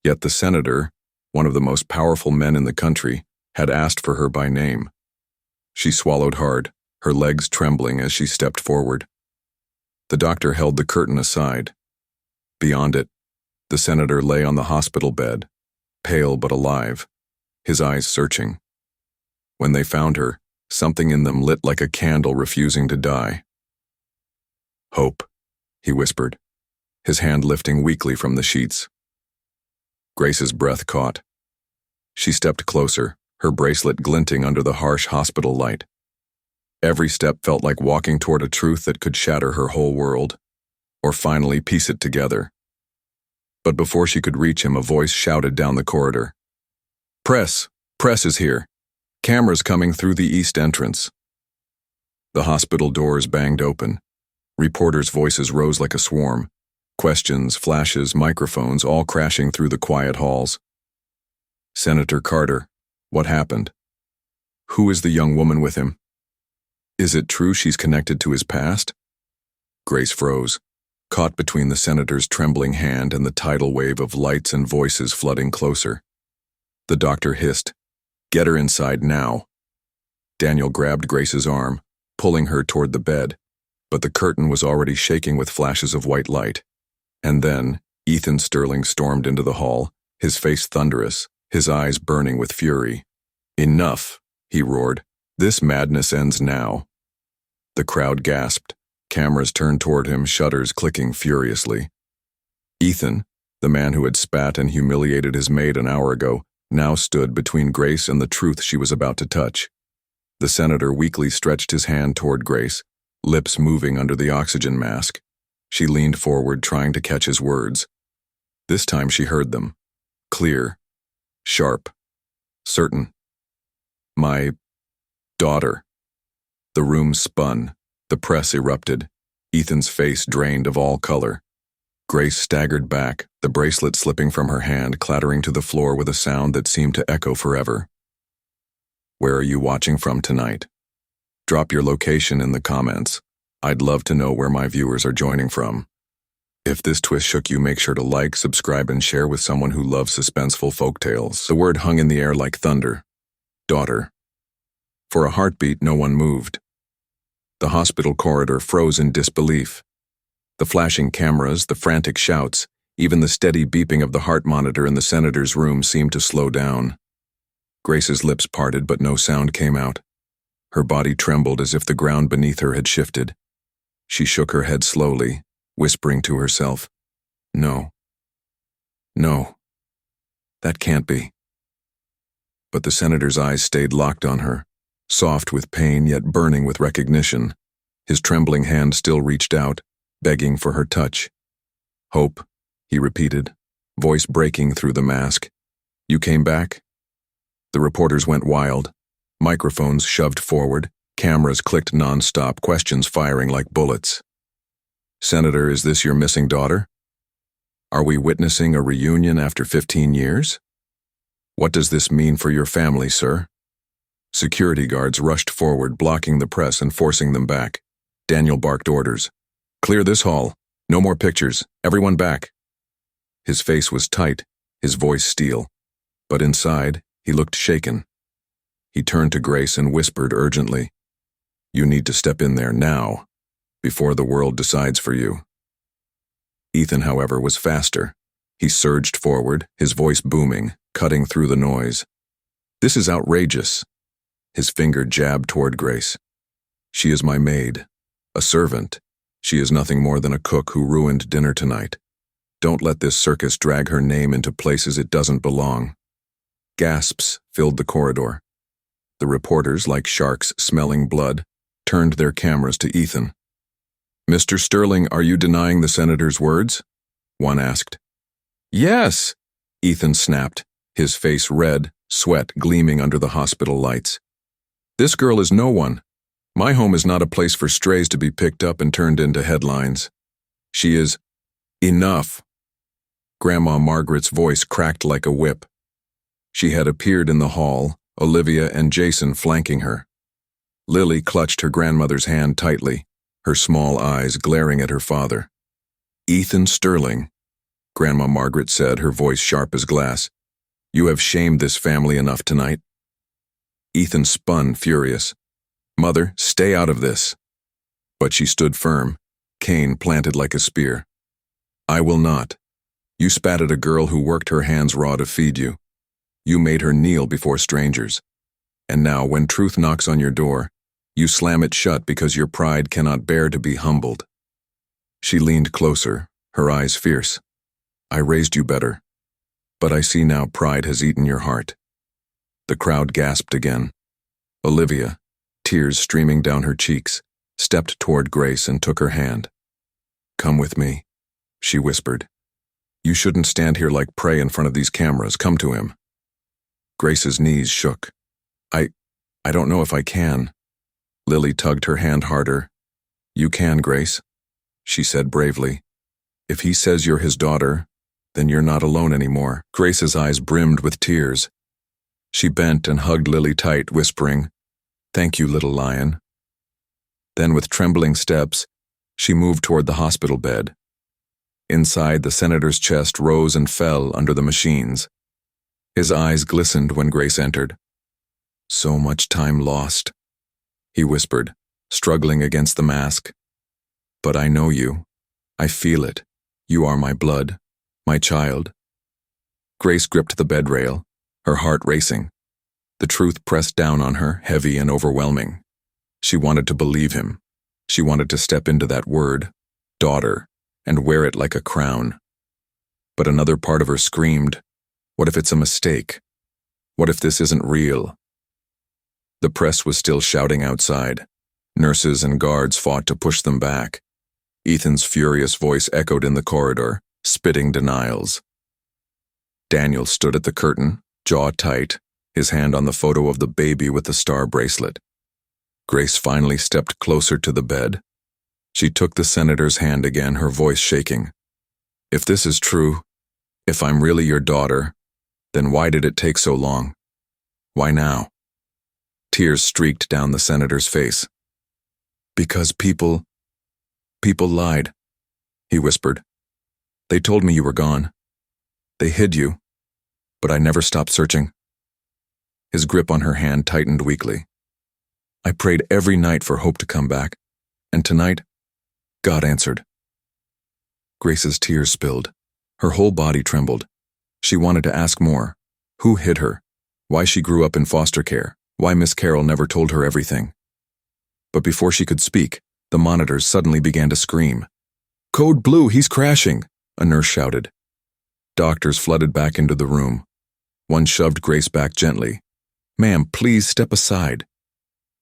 Yet the senator, one of the most powerful men in the country, had asked for her by name. She swallowed hard, her legs trembling as she stepped forward. The doctor held the curtain aside. Beyond it, the senator lay on the hospital bed, pale but alive, his eyes searching. When they found her, something in them lit like a candle refusing to die. "Hope," he whispered, his hand lifting weakly from the sheets. Grace's breath caught. She stepped closer, her bracelet glinting under the harsh hospital light. Every step felt like walking toward a truth that could shatter her whole world, or finally piece it together. But before she could reach him, a voice shouted down the corridor. "Press! Press is here! Cameras coming through the east entrance." The hospital doors banged open. Reporters' voices rose like a swarm. Questions, flashes, microphones, all crashing through the quiet halls. "Senator Carter, what happened? Who is the young woman with him? Is it true she's connected to his past?" Grace froze, caught between the senator's trembling hand and the tidal wave of lights and voices flooding closer. The doctor hissed, "Get her inside now." Daniel grabbed Grace's arm, pulling her toward the bed, but the curtain was already shaking with flashes of white light. And then, Ethan Sterling stormed into the hall, his face thunderous, his eyes burning with fury. "Enough," he roared. "This madness ends now." The crowd gasped. Cameras turned toward him, shutters clicking furiously. Ethan, the man who had spat and humiliated his maid an hour ago, now stood between Grace and the truth she was about to touch. The senator weakly stretched his hand toward Grace, lips moving under the oxygen mask. She leaned forward, trying to catch his words. This time she heard them. Clear. Sharp. Certain. "My daughter." The room spun. The press erupted. Ethan's face drained of all color. Grace staggered back, the bracelet slipping from her hand, clattering to the floor with a sound that seemed to echo forever. "Where are you watching from tonight? Drop your location in the comments. I'd love to know where my viewers are joining from. If this twist shook you, make sure to like, subscribe, and share with someone who loves suspenseful folktales." The word hung in the air like thunder. Daughter. For a heartbeat, no one moved. The hospital corridor froze in disbelief. The flashing cameras, the frantic shouts, even the steady beeping of the heart monitor in the senator's room seemed to slow down. Grace's lips parted, but no sound came out. Her body trembled as if the ground beneath her had shifted. She shook her head slowly, whispering to herself, "No. No. That can't be." But the senator's eyes stayed locked on her, soft with pain yet burning with recognition. His trembling hand still reached out, begging for her touch. "Hope," he repeated, voice breaking through the mask. "You came back?" The reporters went wild. Microphones shoved forward, cameras clicked non-stop, questions firing like bullets. "Senator, is this your missing daughter? Are we witnessing a reunion after 15 years? What does this mean for your family, sir?" Security guards rushed forward, blocking the press and forcing them back. Daniel barked orders. "Clear this hall. No more pictures. Everyone back." His face was tight, his voice steel. But inside, he looked shaken. He turned to Grace and whispered urgently, "You need to step in there now, before the world decides for you." Ethan, however, was faster. He surged forward, his voice booming, cutting through the noise. "This is outrageous." His finger jabbed toward Grace. She is my maid, a servant. She is nothing more than a cook who ruined dinner tonight. Don't let this circus drag her name into places it doesn't belong." Gasps filled the corridor. The reporters, like sharks smelling blood, turned their cameras to Ethan. "Mr. Sterling, are you denying the senator's words?" one asked. "Yes," Ethan snapped, his face red, sweat gleaming under the hospital lights. "This girl is no one. My home is not a place for strays to be picked up and turned into headlines. She is enough." Grandma Margaret's voice cracked like a whip. She had appeared in the hall, Olivia and Jason flanking her. Lily clutched her grandmother's hand tightly, her small eyes glaring at her father. "Ethan Sterling," Grandma Margaret said, her voice sharp as glass, "you have shamed this family enough tonight." Ethan spun, furious. "Mother, stay out of this." But she stood firm, cane planted like a spear. "I will not. You spat at a girl who worked her hands raw to feed you. You made her kneel before strangers. And now, when truth knocks on your door, you slam it shut because your pride cannot bear to be humbled." She leaned closer, her eyes fierce. "I raised you better, but I see now pride has eaten your heart." The crowd gasped again. Olivia, tears streaming down her cheeks, stepped toward Grace and took her hand. "Come with me," she whispered. "You shouldn't stand here like prey in front of these cameras. Come to him." Grace's knees shook. I don't know if I can." Lily tugged her hand harder. "You can, Grace," she said bravely. "If he says you're his daughter, then you're not alone anymore." Grace's eyes brimmed with tears. She bent and hugged Lily tight, whispering, "Thank you, little lion." Then, with trembling steps, she moved toward the hospital bed. Inside, the senator's chest rose and fell under the machines. His eyes glistened when Grace entered. "So much time lost," he whispered, struggling against the mask. "But I know you. I feel it. You are my blood, my child." Grace gripped the bed rail, her heart racing. The truth pressed down on her, heavy and overwhelming. She wanted to believe him. She wanted to step into that word, daughter, and wear it like a crown. But another part of her screamed, what if it's a mistake? What if this isn't real? The press was still shouting outside. Nurses and guards fought to push them back. Ethan's furious voice echoed in the corridor, spitting denials. Daniel stood at the curtain, jaw tight, his hand on the photo of the baby with the star bracelet. Grace finally stepped closer to the bed. She took the senator's hand again, her voice shaking. "If this is true, if I'm really your daughter, then why did it take so long? Why now?" Tears streaked down the senator's face. "Because people lied," he whispered. "They told me you were gone. They hid you, but I never stopped searching." His grip on her hand tightened weakly. "I prayed every night for hope to come back, and tonight, God answered." Grace's tears spilled. Her whole body trembled. She wanted to ask more. Who hid her? Why she grew up in foster care? Why Miss Carroll never told her everything? But before she could speak, the monitors suddenly began to scream. "Code Blue, he's crashing!" a nurse shouted. Doctors flooded back into the room. One shoved Grace back gently. "Ma'am, please step aside."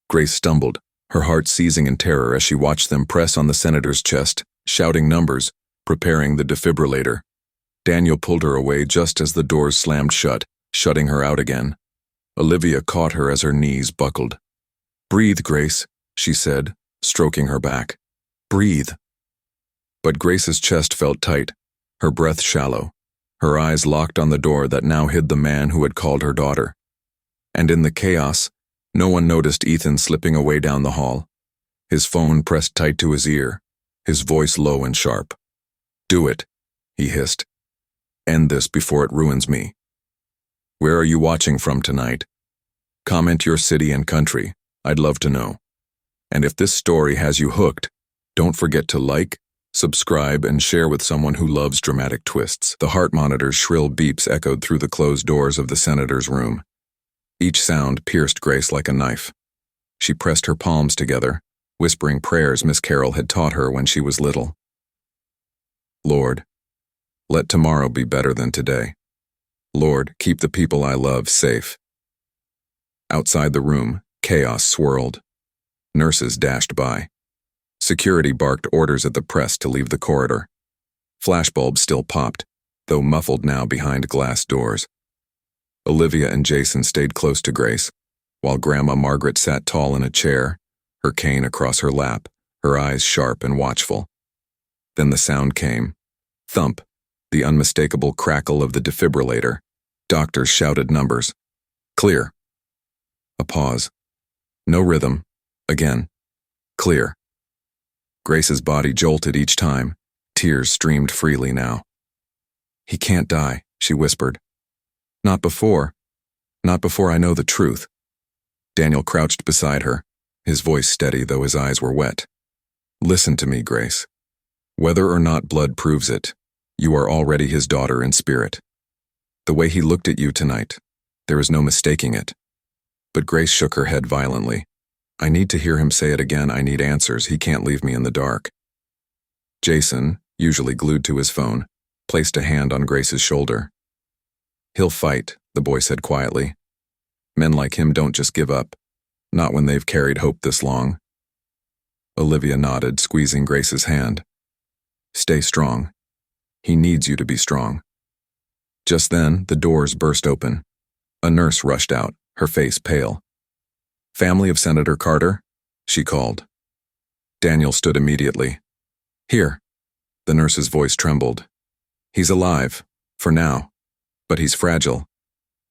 Grace stumbled, her heart seizing in terror as she watched them press on the senator's chest, shouting numbers, preparing the defibrillator. Daniel pulled her away just as the doors slammed shut, shutting her out again. Olivia caught her as her knees buckled. "Breathe, Grace," she said, stroking her back. "Breathe." But Grace's chest felt tight, her breath shallow, her eyes locked on the door that now hid the man who had called her daughter. And in the chaos, no one noticed Ethan slipping away down the hall, his phone pressed tight to his ear, his voice low and sharp. "Do it," he hissed. "End this before it ruins me. Where are you watching from tonight? Comment your city and country. I'd love to know. And if this story has you hooked, don't forget to like, subscribe, and share with someone who loves dramatic twists." The heart monitor's shrill beeps echoed through the closed doors of the senator's room. Each sound pierced Grace like a knife. She pressed her palms together, whispering prayers Miss Carroll had taught her when she was little. Lord, let tomorrow be better than today. Lord, keep the people I love safe. Outside the room, chaos swirled. Nurses dashed by. Security barked orders at the press to leave the corridor. Flashbulbs still popped, though muffled now behind glass doors. Olivia and Jason stayed close to Grace, while Grandma Margaret sat tall in a chair, her cane across her lap, her eyes sharp and watchful. Then the sound came. Thump, the unmistakable crackle of the defibrillator. Doctors shouted numbers. Clear. A pause. No rhythm. Again. Clear. Grace's body jolted each time. Tears streamed freely now. He can't die, she whispered. Not before. Not before I know the truth. Daniel crouched beside her, his voice steady though his eyes were wet. Listen to me, Grace. Whether or not blood proves it, you are already his daughter in spirit. The way he looked at you tonight, there is no mistaking it. But Grace shook her head violently. I need to hear him say it again. I need answers. He can't leave me in the dark. Jason, usually glued to his phone, placed a hand on Grace's shoulder. He'll fight, the boy said quietly. Men like him don't just give up, not when they've carried hope this long. Olivia nodded, squeezing Grace's hand. Stay strong. He needs you to be strong. Just then, the doors burst open. A nurse rushed out, her face pale. Family of Senator Carter? She called. Daniel stood immediately. Here. The nurse's voice trembled. He's alive, for now, but he's fragile.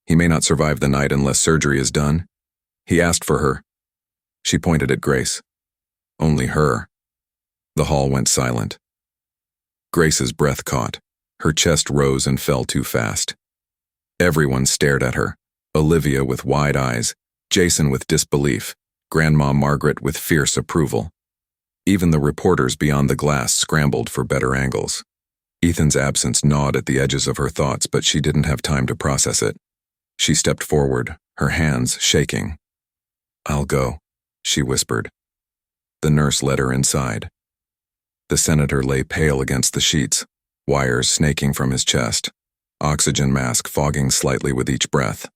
He may not survive the night unless surgery is done. He asked for her. She pointed at Grace. Only her. The hall went silent. Grace's breath caught. Her chest rose and fell too fast. Everyone stared at her, Olivia with wide eyes, Jason with disbelief, Grandma Margaret with fierce approval. Even the reporters beyond the glass scrambled for better angles. Ethan's absence gnawed at the edges of her thoughts, but she didn't have time to process it. She stepped forward, her hands shaking. I'll go, she whispered. The nurse led her inside. The senator lay pale against the sheets, wires snaking from his chest, oxygen mask fogging slightly with each breath.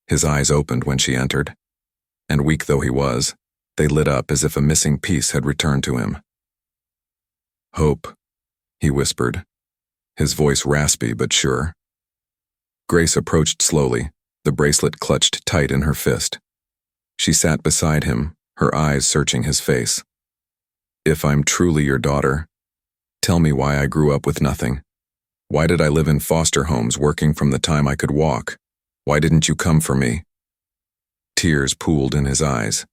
His eyes opened when she entered, and weak though he was, they lit up as if a missing piece had returned to him. Hope, he whispered, his voice raspy but sure. Grace approached slowly, the bracelet clutched tight in her fist. She sat beside him, her eyes searching his face. If I'm truly your daughter, tell me why I grew up with nothing. Why did I live in foster homes working from the time I could walk? Why didn't you come for me? Tears pooled in his eyes.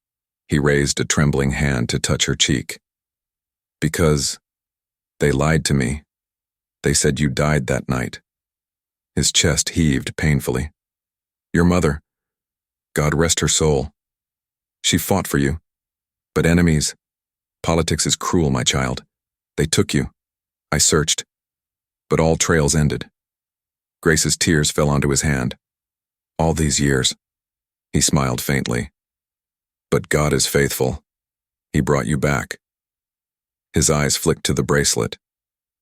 He raised a trembling hand to touch her cheek. Because they lied to me. They said you died that night. His chest heaved painfully. Your mother, God rest her soul. She fought for you. But enemies, politics is cruel, my child. They took you. I searched. But all trails ended. Grace's tears fell onto his hand. All these years. He smiled faintly. But God is faithful. He brought you back. His eyes flicked to the bracelet.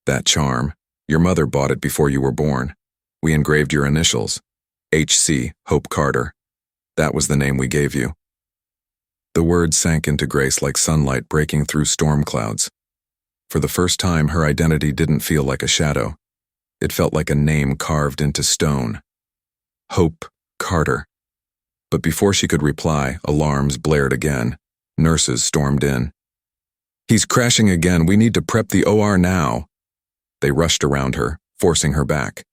That charm. Your mother bought it before you were born. We engraved your initials. H.C. Hope Carter. That was the name we gave you. The words sank into Grace like sunlight breaking through storm clouds. For the first time, her identity didn't feel like a shadow. It felt like a name carved into stone. Hope Carter. But before she could reply, alarms blared again. Nurses stormed in. He's crashing again. We need to prep the OR now. They rushed around her, forcing her back.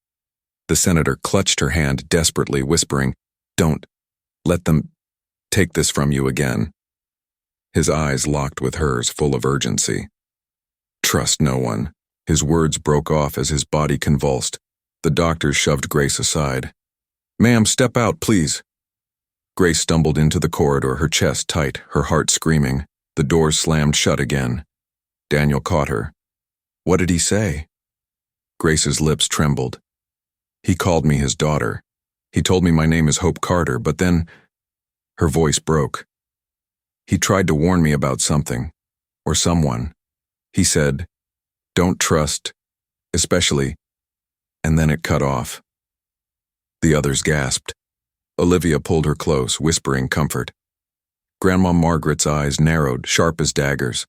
The senator clutched her hand desperately, whispering, Don't let them take this from you again. His eyes locked with hers, full of urgency. Trust no one. His words broke off as his body convulsed. The doctor shoved Grace aside. Ma'am, step out, please. Grace stumbled into the corridor, her chest tight, her heart screaming. The doors slammed shut again. Daniel caught her. What did he say? Grace's lips trembled. He called me his daughter. He told me my name is Hope Carter, but then her voice broke. He tried to warn me about something, or someone. He said, "Don't trust, especially," and then it cut off. The others gasped. Olivia pulled her close, whispering comfort. Grandma Margaret's eyes narrowed, sharp as daggers.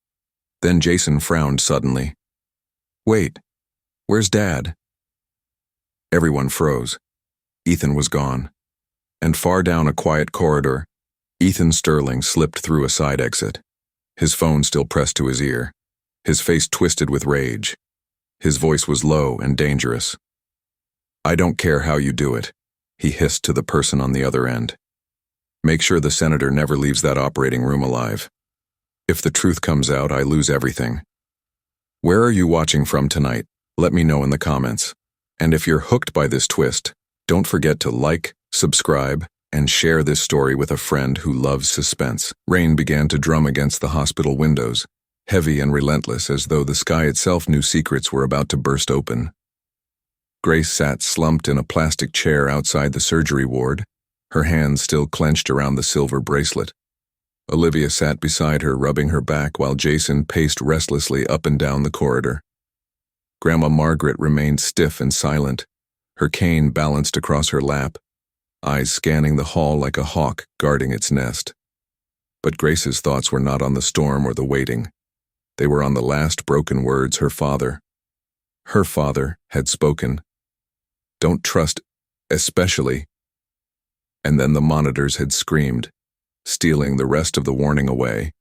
Then Jason frowned suddenly. "Wait, where's Dad?" Everyone froze. Ethan was gone. And far down a quiet corridor, Ethan Sterling slipped through a side exit. His phone still pressed to his ear. His face twisted with rage. His voice was low and dangerous. "I don't care how you do it," he hissed to the person on the other end. "Make sure the senator never leaves that operating room alive. If the truth comes out, I lose everything. Where are you watching from tonight? Let me know in the comments. And if you're hooked by this twist, don't forget to like, subscribe, and share this story with a friend who loves suspense." Rain began to drum against the hospital windows, heavy and relentless, as though the sky itself knew secrets were about to burst open. Grace sat slumped in a plastic chair outside the surgery ward, her hands still clenched around the silver bracelet. Olivia sat beside her, rubbing her back, while Jason paced restlessly up and down the corridor. Grandma Margaret remained stiff and silent, her cane balanced across her lap, eyes scanning the hall like a hawk guarding its nest. But Grace's thoughts were not on the storm or the waiting. They were on the last broken words her father had spoken. "Don't trust, especially." And then the monitors had screamed, stealing the rest of the warning away.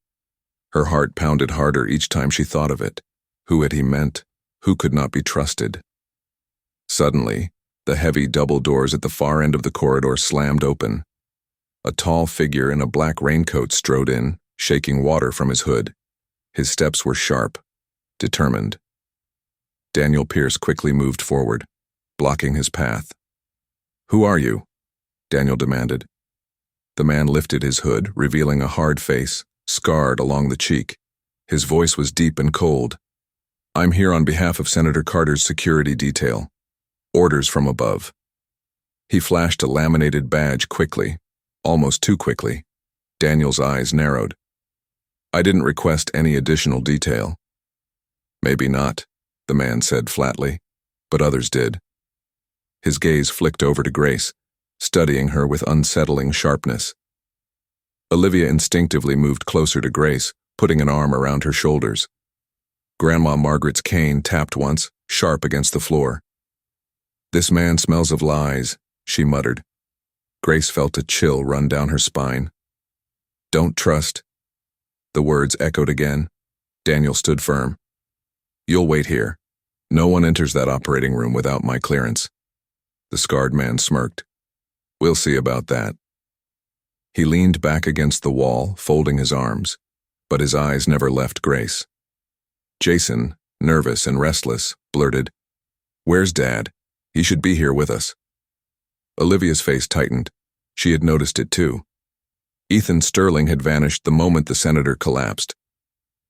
Her heart pounded harder each time she thought of it. Who had he meant? Who could not be trusted? Suddenly, the heavy double doors at the far end of the corridor slammed open. A tall figure in a black raincoat strode in, shaking water from his hood. His steps were sharp, determined. Daniel Pierce quickly moved forward, blocking his path. "Who are you?" Daniel demanded. The man lifted his hood, revealing a hard face, scarred along the cheek. His voice was deep and cold. "I'm here on behalf of Senator Carter's security detail. Orders from above." He flashed a laminated badge quickly, almost too quickly. Daniel's eyes narrowed. "I didn't request any additional detail." "Maybe not," the man said flatly, "but others did." His gaze flicked over to Grace, studying her with unsettling sharpness. Olivia instinctively moved closer to Grace, putting an arm around her shoulders. Grandma Margaret's cane tapped once, sharp against the floor. "This man smells of lies," she muttered. Grace felt a chill run down her spine. "Don't trust." The words echoed again. Daniel stood firm. "You'll wait here. No one enters that operating room without my clearance." The scarred man smirked. "We'll see about that." He leaned back against the wall, folding his arms, but his eyes never left Grace. Jason, nervous and restless, blurted, "Where's Dad? He should be here with us." Olivia's face tightened. She had noticed it too. Ethan Sterling had vanished the moment the senator collapsed.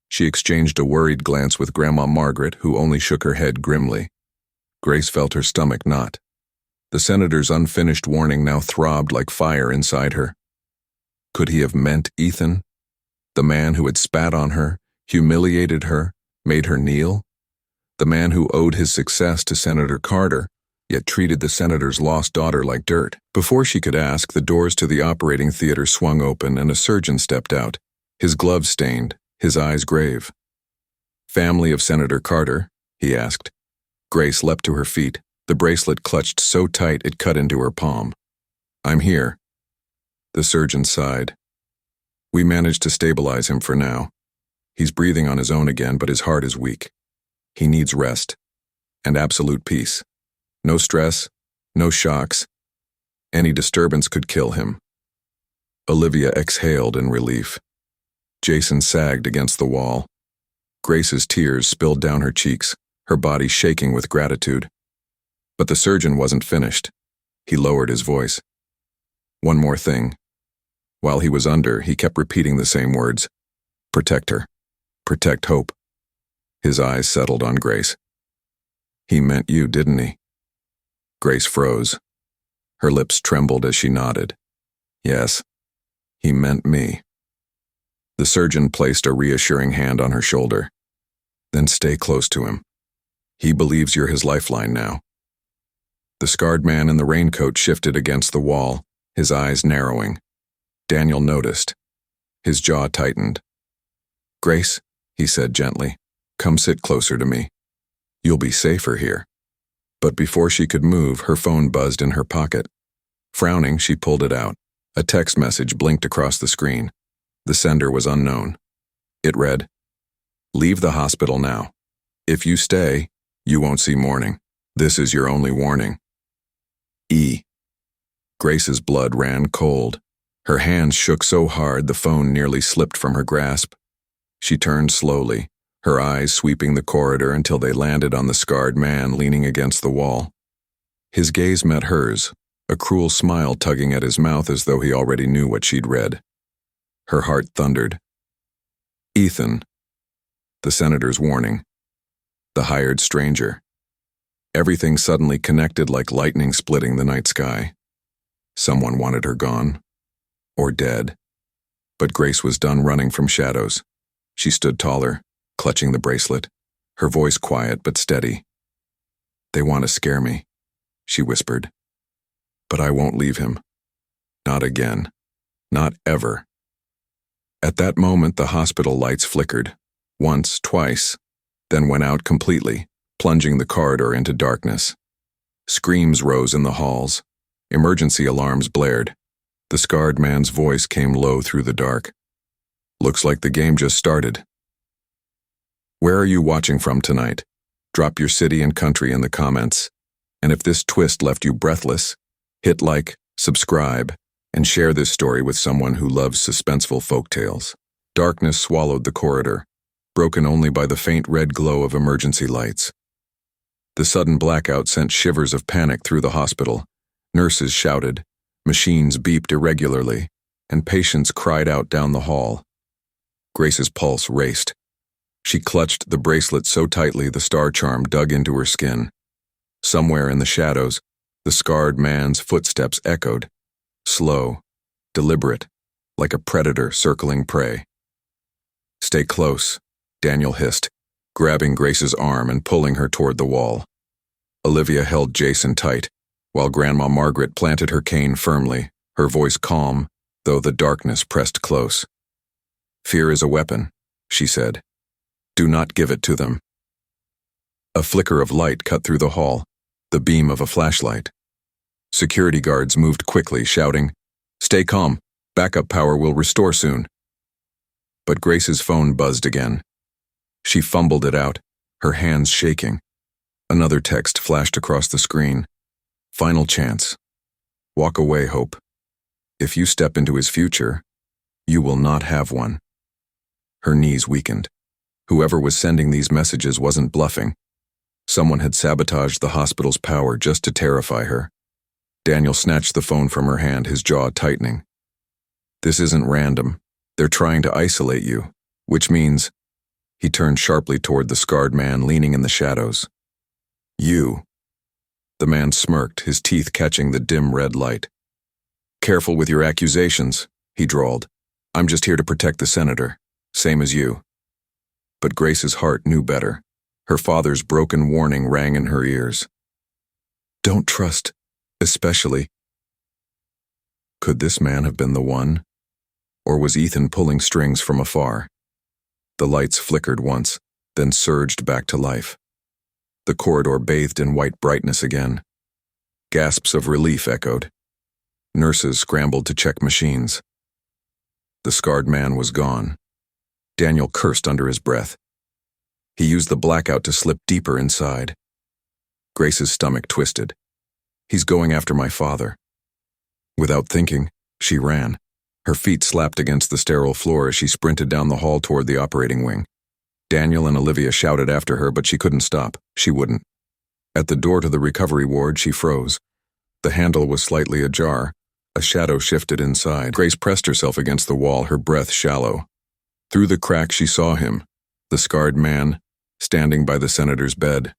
She exchanged a worried glance with Grandma Margaret, who only shook her head grimly. Grace felt her stomach knot. The senator's unfinished warning now throbbed like fire inside her. Could he have meant Ethan? The man who had spat on her, humiliated her, made her kneel? The man who owed his success to Senator Carter, yet treated the senator's lost daughter like dirt? Before she could ask, the doors to the operating theater swung open and a surgeon stepped out, his gloves stained, his eyes grave. "Family of Senator Carter?" he asked. Grace leapt to her feet, the bracelet clutched so tight it cut into her palm. "I'm here." The surgeon sighed. "We managed to stabilize him for now. He's breathing on his own again, but his heart is weak. He needs rest and absolute peace. No stress, no shocks. Any disturbance could kill him." Olivia exhaled in relief. Jason sagged against the wall. Grace's tears spilled down her cheeks, her body shaking with gratitude. But the surgeon wasn't finished. He lowered his voice. "One more thing." While he was under, he kept repeating the same words. "Protect her. Protect Hope." His eyes settled on Grace. "He meant you, didn't he?" Grace froze. Her lips trembled as she nodded. "Yes, he meant me." The surgeon placed a reassuring hand on her shoulder. Then stay close to him. He believes you're his lifeline now. The scarred man in the raincoat shifted against the wall, his eyes narrowing. Daniel noticed. His jaw tightened. "Grace," he said gently, "come sit closer to me. You'll be safer here." But before she could move, her phone buzzed in her pocket. Frowning, she pulled it out. A text message blinked across the screen. The sender was unknown. It read, "Leave the hospital now. If you stay, you won't see morning. This is your only warning. E." Grace's blood ran cold. Her hands shook so hard the phone nearly slipped from her grasp. She turned slowly, her eyes sweeping the corridor until they landed on the scarred man leaning against the wall. His gaze met hers, a cruel smile tugging at his mouth as though he already knew what she'd read. Her heart thundered. Ethan. The senator's warning. The hired stranger. Everything suddenly connected like lightning splitting the night sky. Someone wanted her gone. Or dead. But Grace was done running from shadows. She stood taller, clutching the bracelet, her voice quiet but steady. "They want to scare me," she whispered. "But I won't leave him. Not again. Not ever." At that moment, the hospital lights flickered. Once, twice, then went out completely, plunging the corridor into darkness. Screams rose in the halls. Emergency alarms blared. The scarred man's voice came low through the dark. "Looks like the game just started. Where are you watching from tonight? Drop your city and country in the comments. And if this twist left you breathless, hit like, subscribe, and share this story with someone who loves suspenseful folktales." Darkness swallowed the corridor, broken only by the faint red glow of emergency lights. The sudden blackout sent shivers of panic through the hospital. Nurses shouted, machines beeped irregularly, and patients cried out down the hall. Grace's pulse raced. She clutched the bracelet so tightly the star charm dug into her skin. Somewhere in the shadows, the scarred man's footsteps echoed, slow, deliberate, like a predator circling prey. "Stay close," Daniel hissed, grabbing Grace's arm and pulling her toward the wall. Olivia held Jason tight, while Grandma Margaret planted her cane firmly, her voice calm, though the darkness pressed close. "Fear is a weapon," she said. "Do not give it to them." A flicker of light cut through the hall, the beam of a flashlight. Security guards moved quickly, shouting, "Stay calm, backup power will restore soon." But Grace's phone buzzed again. She fumbled it out, her hands shaking. Another text flashed across the screen. "Final chance. Walk away, Hope. If you step into his future, you will not have one." Her knees weakened. Whoever was sending these messages wasn't bluffing. Someone had sabotaged the hospital's power just to terrify her. Daniel snatched the phone from her hand, his jaw tightening. "This isn't random. They're trying to isolate you, which means..." He turned sharply toward the scarred man leaning in the shadows. "You." The man smirked, his teeth catching the dim red light. "Careful with your accusations," he drawled. "I'm just here to protect the senator, same as you." But Grace's heart knew better. Her father's broken warning rang in her ears. "Don't trust, especially." Could this man have been the one? Or was Ethan pulling strings from afar? The lights flickered once, then surged back to life. The corridor bathed in white brightness again. Gasps of relief echoed. Nurses scrambled to check machines. The scarred man was gone. Daniel cursed under his breath. He used the blackout to slip deeper inside. Grace's stomach twisted. "He's going after my father." Without thinking, she ran. Her feet slapped against the sterile floor as she sprinted down the hall toward the operating wing. Daniel and Olivia shouted after her, but she couldn't stop. She wouldn't. At the door to the recovery ward, she froze. The handle was slightly ajar. A shadow shifted inside. Grace pressed herself against the wall, her breath shallow. Through the crack she saw him, the scarred man, standing by the senator's bed.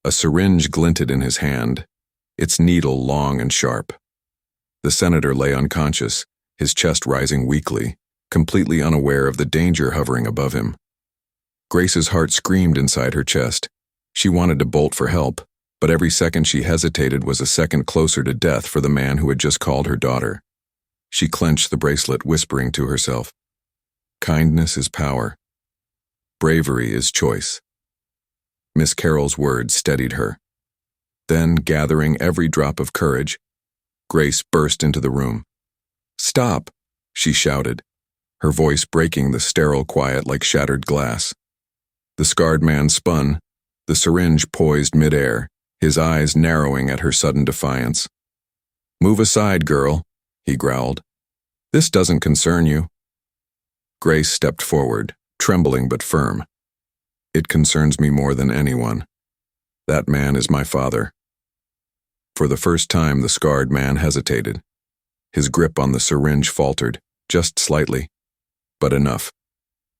A syringe glinted in his hand, its needle long and sharp. The senator lay unconscious, his chest rising weakly, completely unaware of the danger hovering above him. Grace's heart screamed inside her chest. She wanted to bolt for help, but every second she hesitated was a second closer to death for the man who had just called her daughter. She clenched the bracelet, whispering to herself, "Kindness is power. Bravery is choice." Miss Carroll's words steadied her. Then, gathering every drop of courage, Grace burst into the room. "Stop!" she shouted, her voice breaking the sterile quiet like shattered glass. The scarred man spun, the syringe poised midair, his eyes narrowing at her sudden defiance. "Move aside, girl," he growled. "This doesn't concern you." Grace stepped forward, trembling but firm. "It concerns me more than anyone. That man is my father." For the first time, the scarred man hesitated. His grip on the syringe faltered, just slightly, but enough.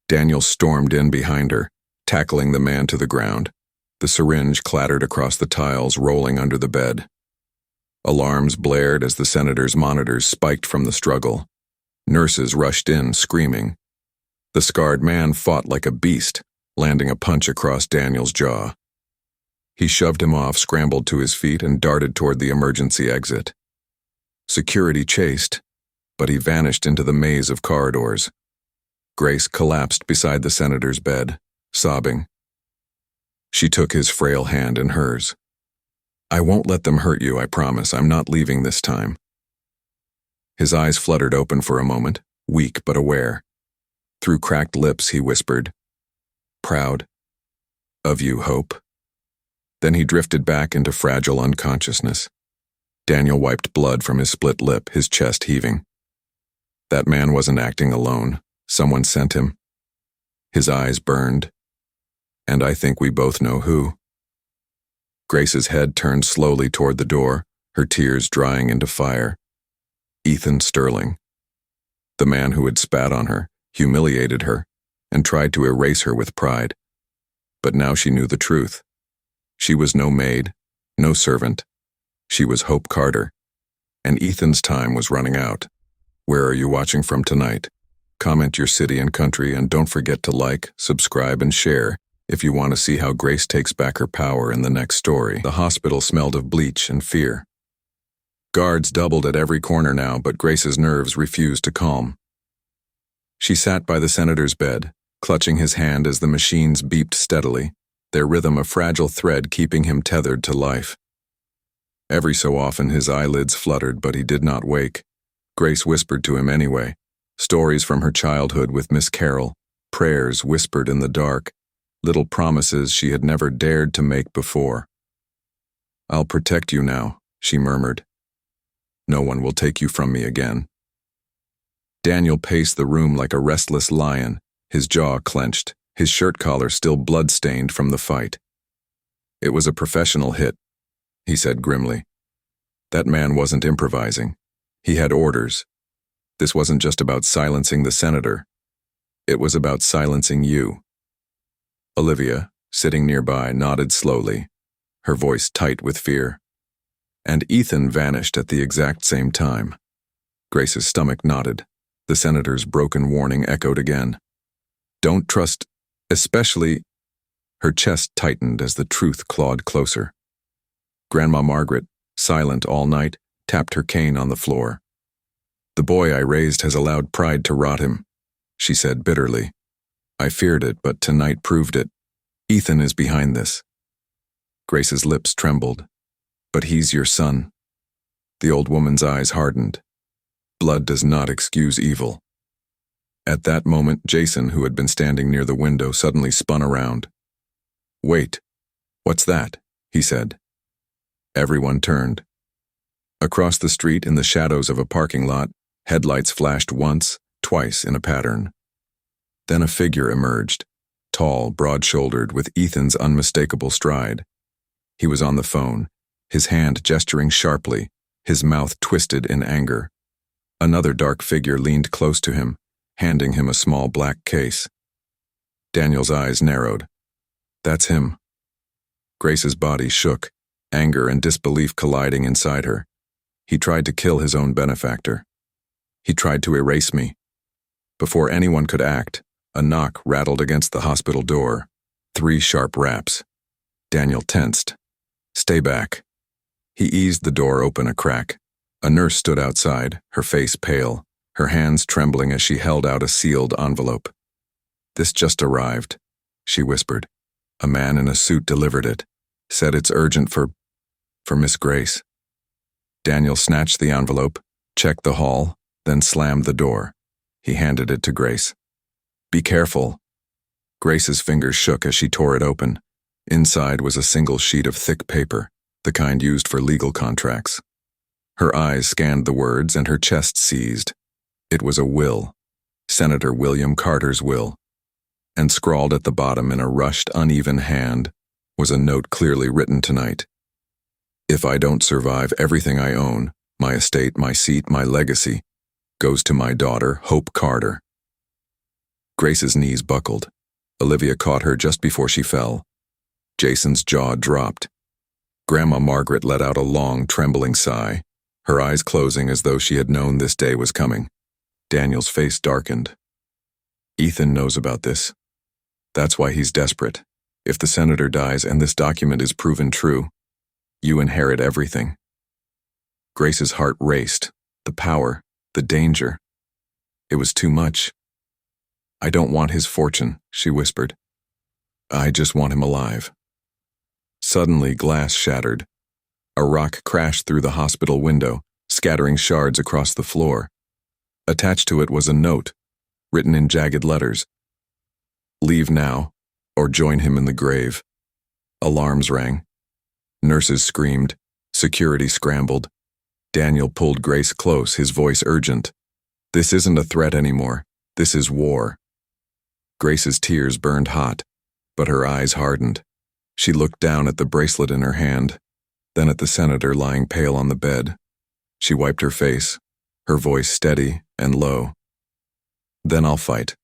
Daniel stormed in behind her, tackling the man to the ground. The syringe clattered across the tiles, rolling under the bed. Alarms blared as the senator's monitors spiked from the struggle. Nurses rushed in, screaming. The scarred man fought like a beast, landing a punch across Daniel's jaw. He shoved him off, scrambled to his feet, and darted toward the emergency exit. Security chased, but he vanished into the maze of corridors. Grace collapsed beside the senator's bed, sobbing. She took his frail hand in hers. "I won't let them hurt you, I promise. I'm not leaving this time." His eyes fluttered open for a moment, weak but aware. Through cracked lips, he whispered, "Proud of you, Hope." Then he drifted back into fragile unconsciousness. Daniel wiped blood from his split lip, his chest heaving. That man wasn't acting alone. Someone sent him. His eyes burned. And I think we both know who. Grace's head turned slowly toward the door, her tears drying into fire. Ethan Sterling. The man who had spat on her, humiliated her, and tried to erase her with pride. But now she knew the truth. She was no maid, no servant. She was Hope Carter. And Ethan's time was running out. Where are you watching from tonight? Comment your city and country, and don't forget to like, subscribe, and share if you want to see how Grace takes back her power in the next story. The hospital smelled of bleach and fear. Guards doubled at every corner now, but Grace's nerves refused to calm. She sat by the senator's bed, clutching his hand as the machines beeped steadily, their rhythm a fragile thread keeping him tethered to life. Every so often his eyelids fluttered, but he did not wake. Grace whispered to him anyway, stories from her childhood with Miss Carroll, prayers whispered in the dark, little promises she had never dared to make before. "I'll protect you now," she murmured. "No one will take you from me again." Daniel paced the room like a restless lion, his jaw clenched, his shirt collar still blood-stained from the fight. "It was a professional hit," he said grimly. "That man wasn't improvising. He had orders. This wasn't just about silencing the senator. It was about silencing you." Olivia, sitting nearby, nodded slowly, her voice tight with fear. And Ethan vanished at the exact same time. Grace's stomach knotted. The senator's broken warning echoed again. "Don't trust, especially—" Her chest tightened as the truth clawed closer. Grandma Margaret, silent all night, tapped her cane on the floor. "The boy I raised has allowed pride to rot him," she said bitterly. "I feared it, but tonight proved it. Ethan is behind this." Grace's lips trembled. "But he's your son." The old woman's eyes hardened. Blood does not excuse evil. At that moment, Jason, who had been standing near the window, suddenly spun around. "Wait, what's that?" he said. Everyone turned. Across the street, in the shadows of a parking lot, headlights flashed once, twice in a pattern. Then a figure emerged, tall, broad-shouldered, with Ethan's unmistakable stride. He was on the phone, his hand gesturing sharply, his mouth twisted in anger. Another dark figure leaned close to him, handing him a small black case. Daniel's eyes narrowed. "That's him." Grace's body shook, anger and disbelief colliding inside her. He tried to kill his own benefactor. He tried to erase me. Before anyone could act, a knock rattled against the hospital door. 3 sharp raps. Daniel tensed. "Stay back." He eased the door open a crack. A nurse stood outside, her face pale, her hands trembling as she held out a sealed envelope. "This just arrived," she whispered. "A man in a suit delivered it. Said it's urgent for Miss Grace." Daniel snatched the envelope, checked the haul, then slammed the door. He handed it to Grace. "Be careful." Grace's fingers shook as she tore it open. Inside was a single sheet of thick paper, the kind used for legal contracts. Her eyes scanned the words and her chest seized. It was a will, Senator William Carter's will. And scrawled at the bottom in a rushed, uneven hand was a note clearly written tonight. "If I don't survive, everything I own, my estate, my seat, my legacy, goes to my daughter, Hope Carter." Grace's knees buckled. Olivia caught her just before she fell. Jason's jaw dropped. Grandma Margaret let out a long, trembling sigh, her eyes closing as though she had known this day was coming. Daniel's face darkened. "Ethan knows about this. That's why he's desperate. If the senator dies and this document is proven true, you inherit everything." Grace's heart raced. The power, the danger. It was too much. "I don't want his fortune," she whispered. "I just want him alive." Suddenly, glass shattered. A rock crashed through the hospital window, scattering shards across the floor. Attached to it was a note, written in jagged letters. "Leave now, or join him in the grave." Alarms rang. Nurses screamed. Security scrambled. Daniel pulled Grace close, his voice urgent. "This isn't a threat anymore. This is war." Grace's tears burned hot, but her eyes hardened. She looked down at the bracelet in her hand, then at the senator lying pale on the bed. She wiped her face, her voice steady and low. "Then I'll fight."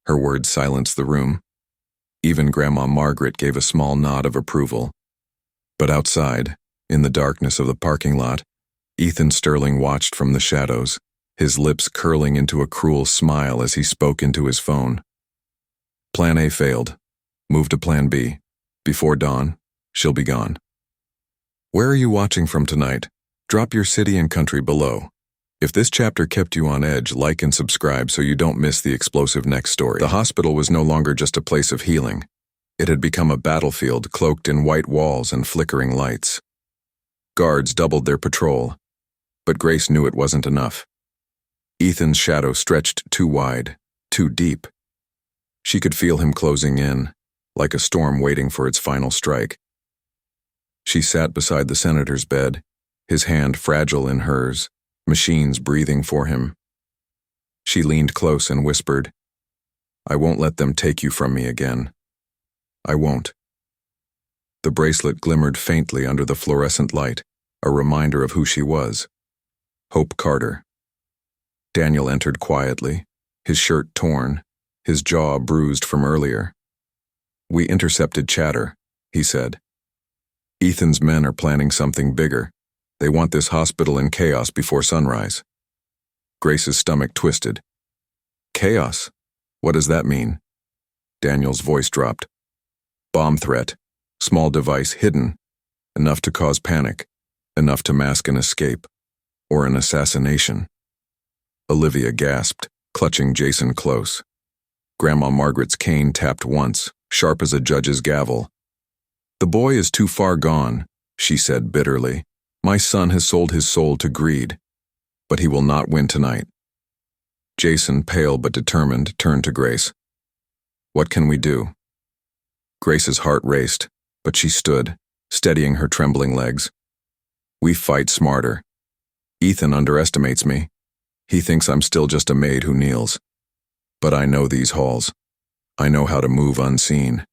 Her words silenced the room. Even Grandma Margaret gave a small nod of approval. But outside, in the darkness of the parking lot, Ethan Sterling watched from the shadows, his lips curling into a cruel smile as he spoke into his phone. Plan A failed. Move to Plan B. Before dawn, she'll be gone. Where are you watching from tonight? Drop your city and country below. If this chapter kept you on edge, like and subscribe so you don't miss the explosive next story. The hospital was no longer just a place of healing. It had become a battlefield cloaked in white walls and flickering lights. Guards doubled their patrol, but Grace knew it wasn't enough. Ethan's shadow stretched too wide, too deep. She could feel him closing in, like a storm waiting for its final strike. She sat beside the senator's bed, his hand fragile in hers, machines breathing for him. She leaned close and whispered, "I won't let them take you from me again. I won't." The bracelet glimmered faintly under the fluorescent light, a reminder of who she was. Hope Carter. Daniel entered quietly, his shirt torn, his jaw bruised from earlier. "We intercepted chatter," he said. "Ethan's men are planning something bigger. They want this hospital in chaos before sunrise." Grace's stomach twisted. "Chaos? What does that mean?" Daniel's voice dropped. "Bomb threat. Small device hidden. Enough to cause panic. Enough to mask an escape. Or an assassination." Olivia gasped, clutching Jason close. Grandma Margaret's cane tapped once, sharp as a judge's gavel. "The boy is too far gone," she said bitterly. "My son has sold his soul to greed, but he will not win tonight." Jason, pale but determined, turned to Grace. "What can we do?" Grace's heart raced, but she stood, steadying her trembling legs. "We fight smarter. Ethan underestimates me. He thinks I'm still just a maid who kneels. But I know these halls. I know how to move unseen.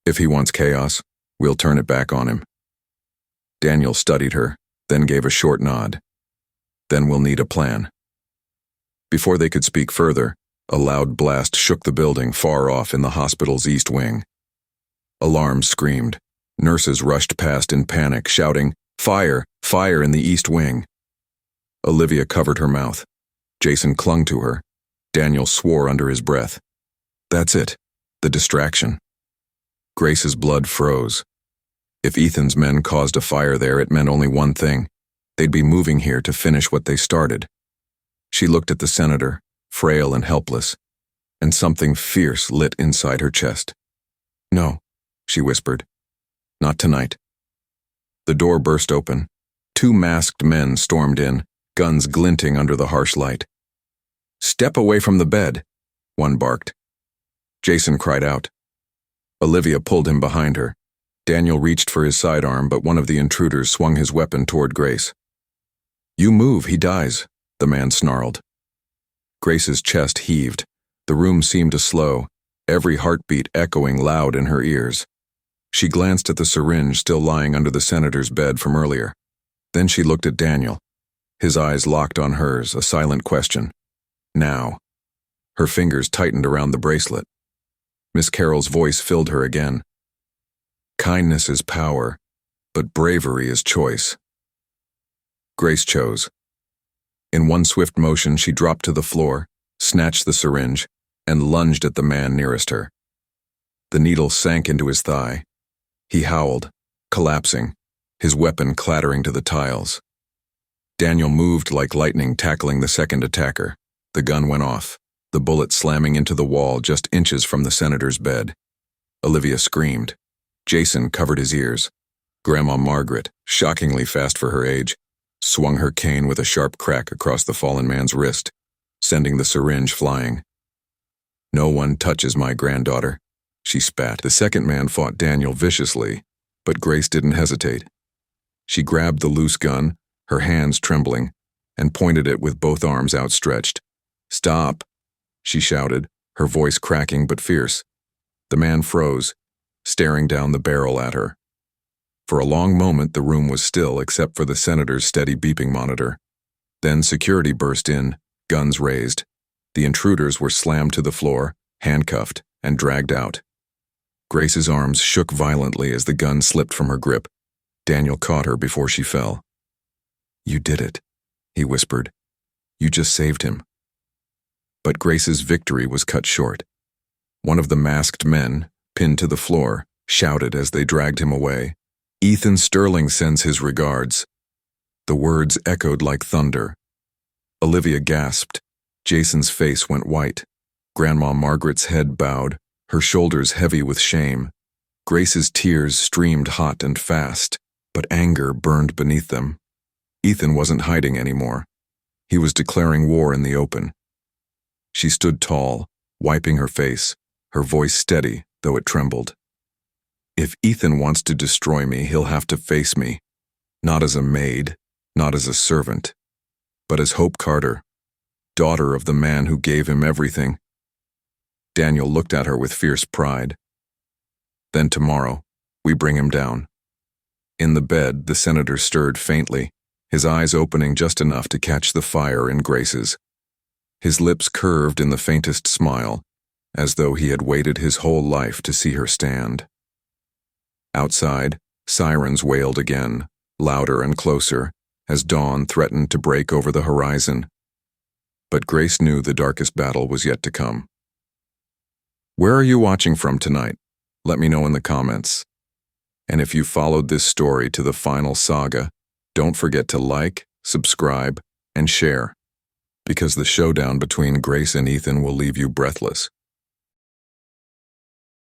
If he wants chaos, we'll turn it back on him." Daniel studied her, then gave a short nod. "Then we'll need a plan." Before they could speak further, a loud blast shook the building far off in the hospital's east wing. Alarms screamed. Nurses rushed past in panic, shouting, "Fire! Fire in the east wing!" Olivia covered her mouth. Jason clung to her. Daniel swore under his breath. That's it. The distraction. Grace's blood froze. If Ethan's men caused a fire there, it meant only one thing. They'd be moving here to finish what they started. She looked at the senator, frail and helpless, and something fierce lit inside her chest. No, she whispered. Not tonight. The door burst open. 2 masked men stormed in, guns glinting under the harsh light. Step away from the bed, one barked. Jason cried out. Olivia pulled him behind her. Daniel reached for his sidearm, but one of the intruders swung his weapon toward Grace. You move, he dies, the man snarled. Grace's chest heaved. The room seemed to slow, every heartbeat echoing loud in her ears. She glanced at the syringe still lying under the senator's bed from earlier. Then she looked at Daniel. His eyes locked on hers, a silent question. Now. Her fingers tightened around the bracelet. Miss Carroll's voice filled her again. Kindness is power, but bravery is choice. Grace chose. In one swift motion, she dropped to the floor, snatched the syringe, and lunged at the man nearest her. The needle sank into his thigh. He howled, collapsing, his weapon clattering to the tiles. Daniel moved like lightning, tackling the second attacker. The gun went off, the bullet slamming into the wall just inches from the senator's bed. Olivia screamed. Jason covered his ears. Grandma Margaret, shockingly fast for her age, swung her cane with a sharp crack across the fallen man's wrist, sending the syringe flying. No one touches my granddaughter, she spat. The second man fought Daniel viciously, but Grace didn't hesitate. She grabbed the loose gun, her hands trembling, and pointed it with both arms outstretched. Stop, she shouted, her voice cracking but fierce. The man froze, staring down the barrel at her. For a long moment the room was still except for the senator's steady beeping monitor. Then security burst in, guns raised. The intruders were slammed to the floor, handcuffed, and dragged out. Grace's arms shook violently as the gun slipped from her grip. Daniel caught her before she fell. You did it, he whispered. You just saved him. But Grace's victory was cut short. One of the masked men, pinned to the floor, shouted as they dragged him away. Ethan Sterling sends his regards. The words echoed like thunder. Olivia gasped. Jason's face went white. Grandma Margaret's head bowed, her shoulders heavy with shame. Grace's tears streamed hot and fast, but anger burned beneath them. Ethan wasn't hiding anymore. He was declaring war in the open. She stood tall, wiping her face, her voice steady, though it trembled. If Ethan wants to destroy me, he'll have to face me. Not as a maid, not as a servant, but as Hope Carter, daughter of the man who gave him everything. Daniel looked at her with fierce pride. Then tomorrow, we bring him down. In the bed, the senator stirred faintly, his eyes opening just enough to catch the fire in Grace's. His lips curved in the faintest smile, as though he had waited his whole life to see her stand. Outside, sirens wailed again, louder and closer, as dawn threatened to break over the horizon. But Grace knew the darkest battle was yet to come. Where are you watching from tonight? Let me know in the comments. And if you followed this story to the final saga, don't forget to like, subscribe, and share, because the showdown between Grace and Ethan will leave you breathless.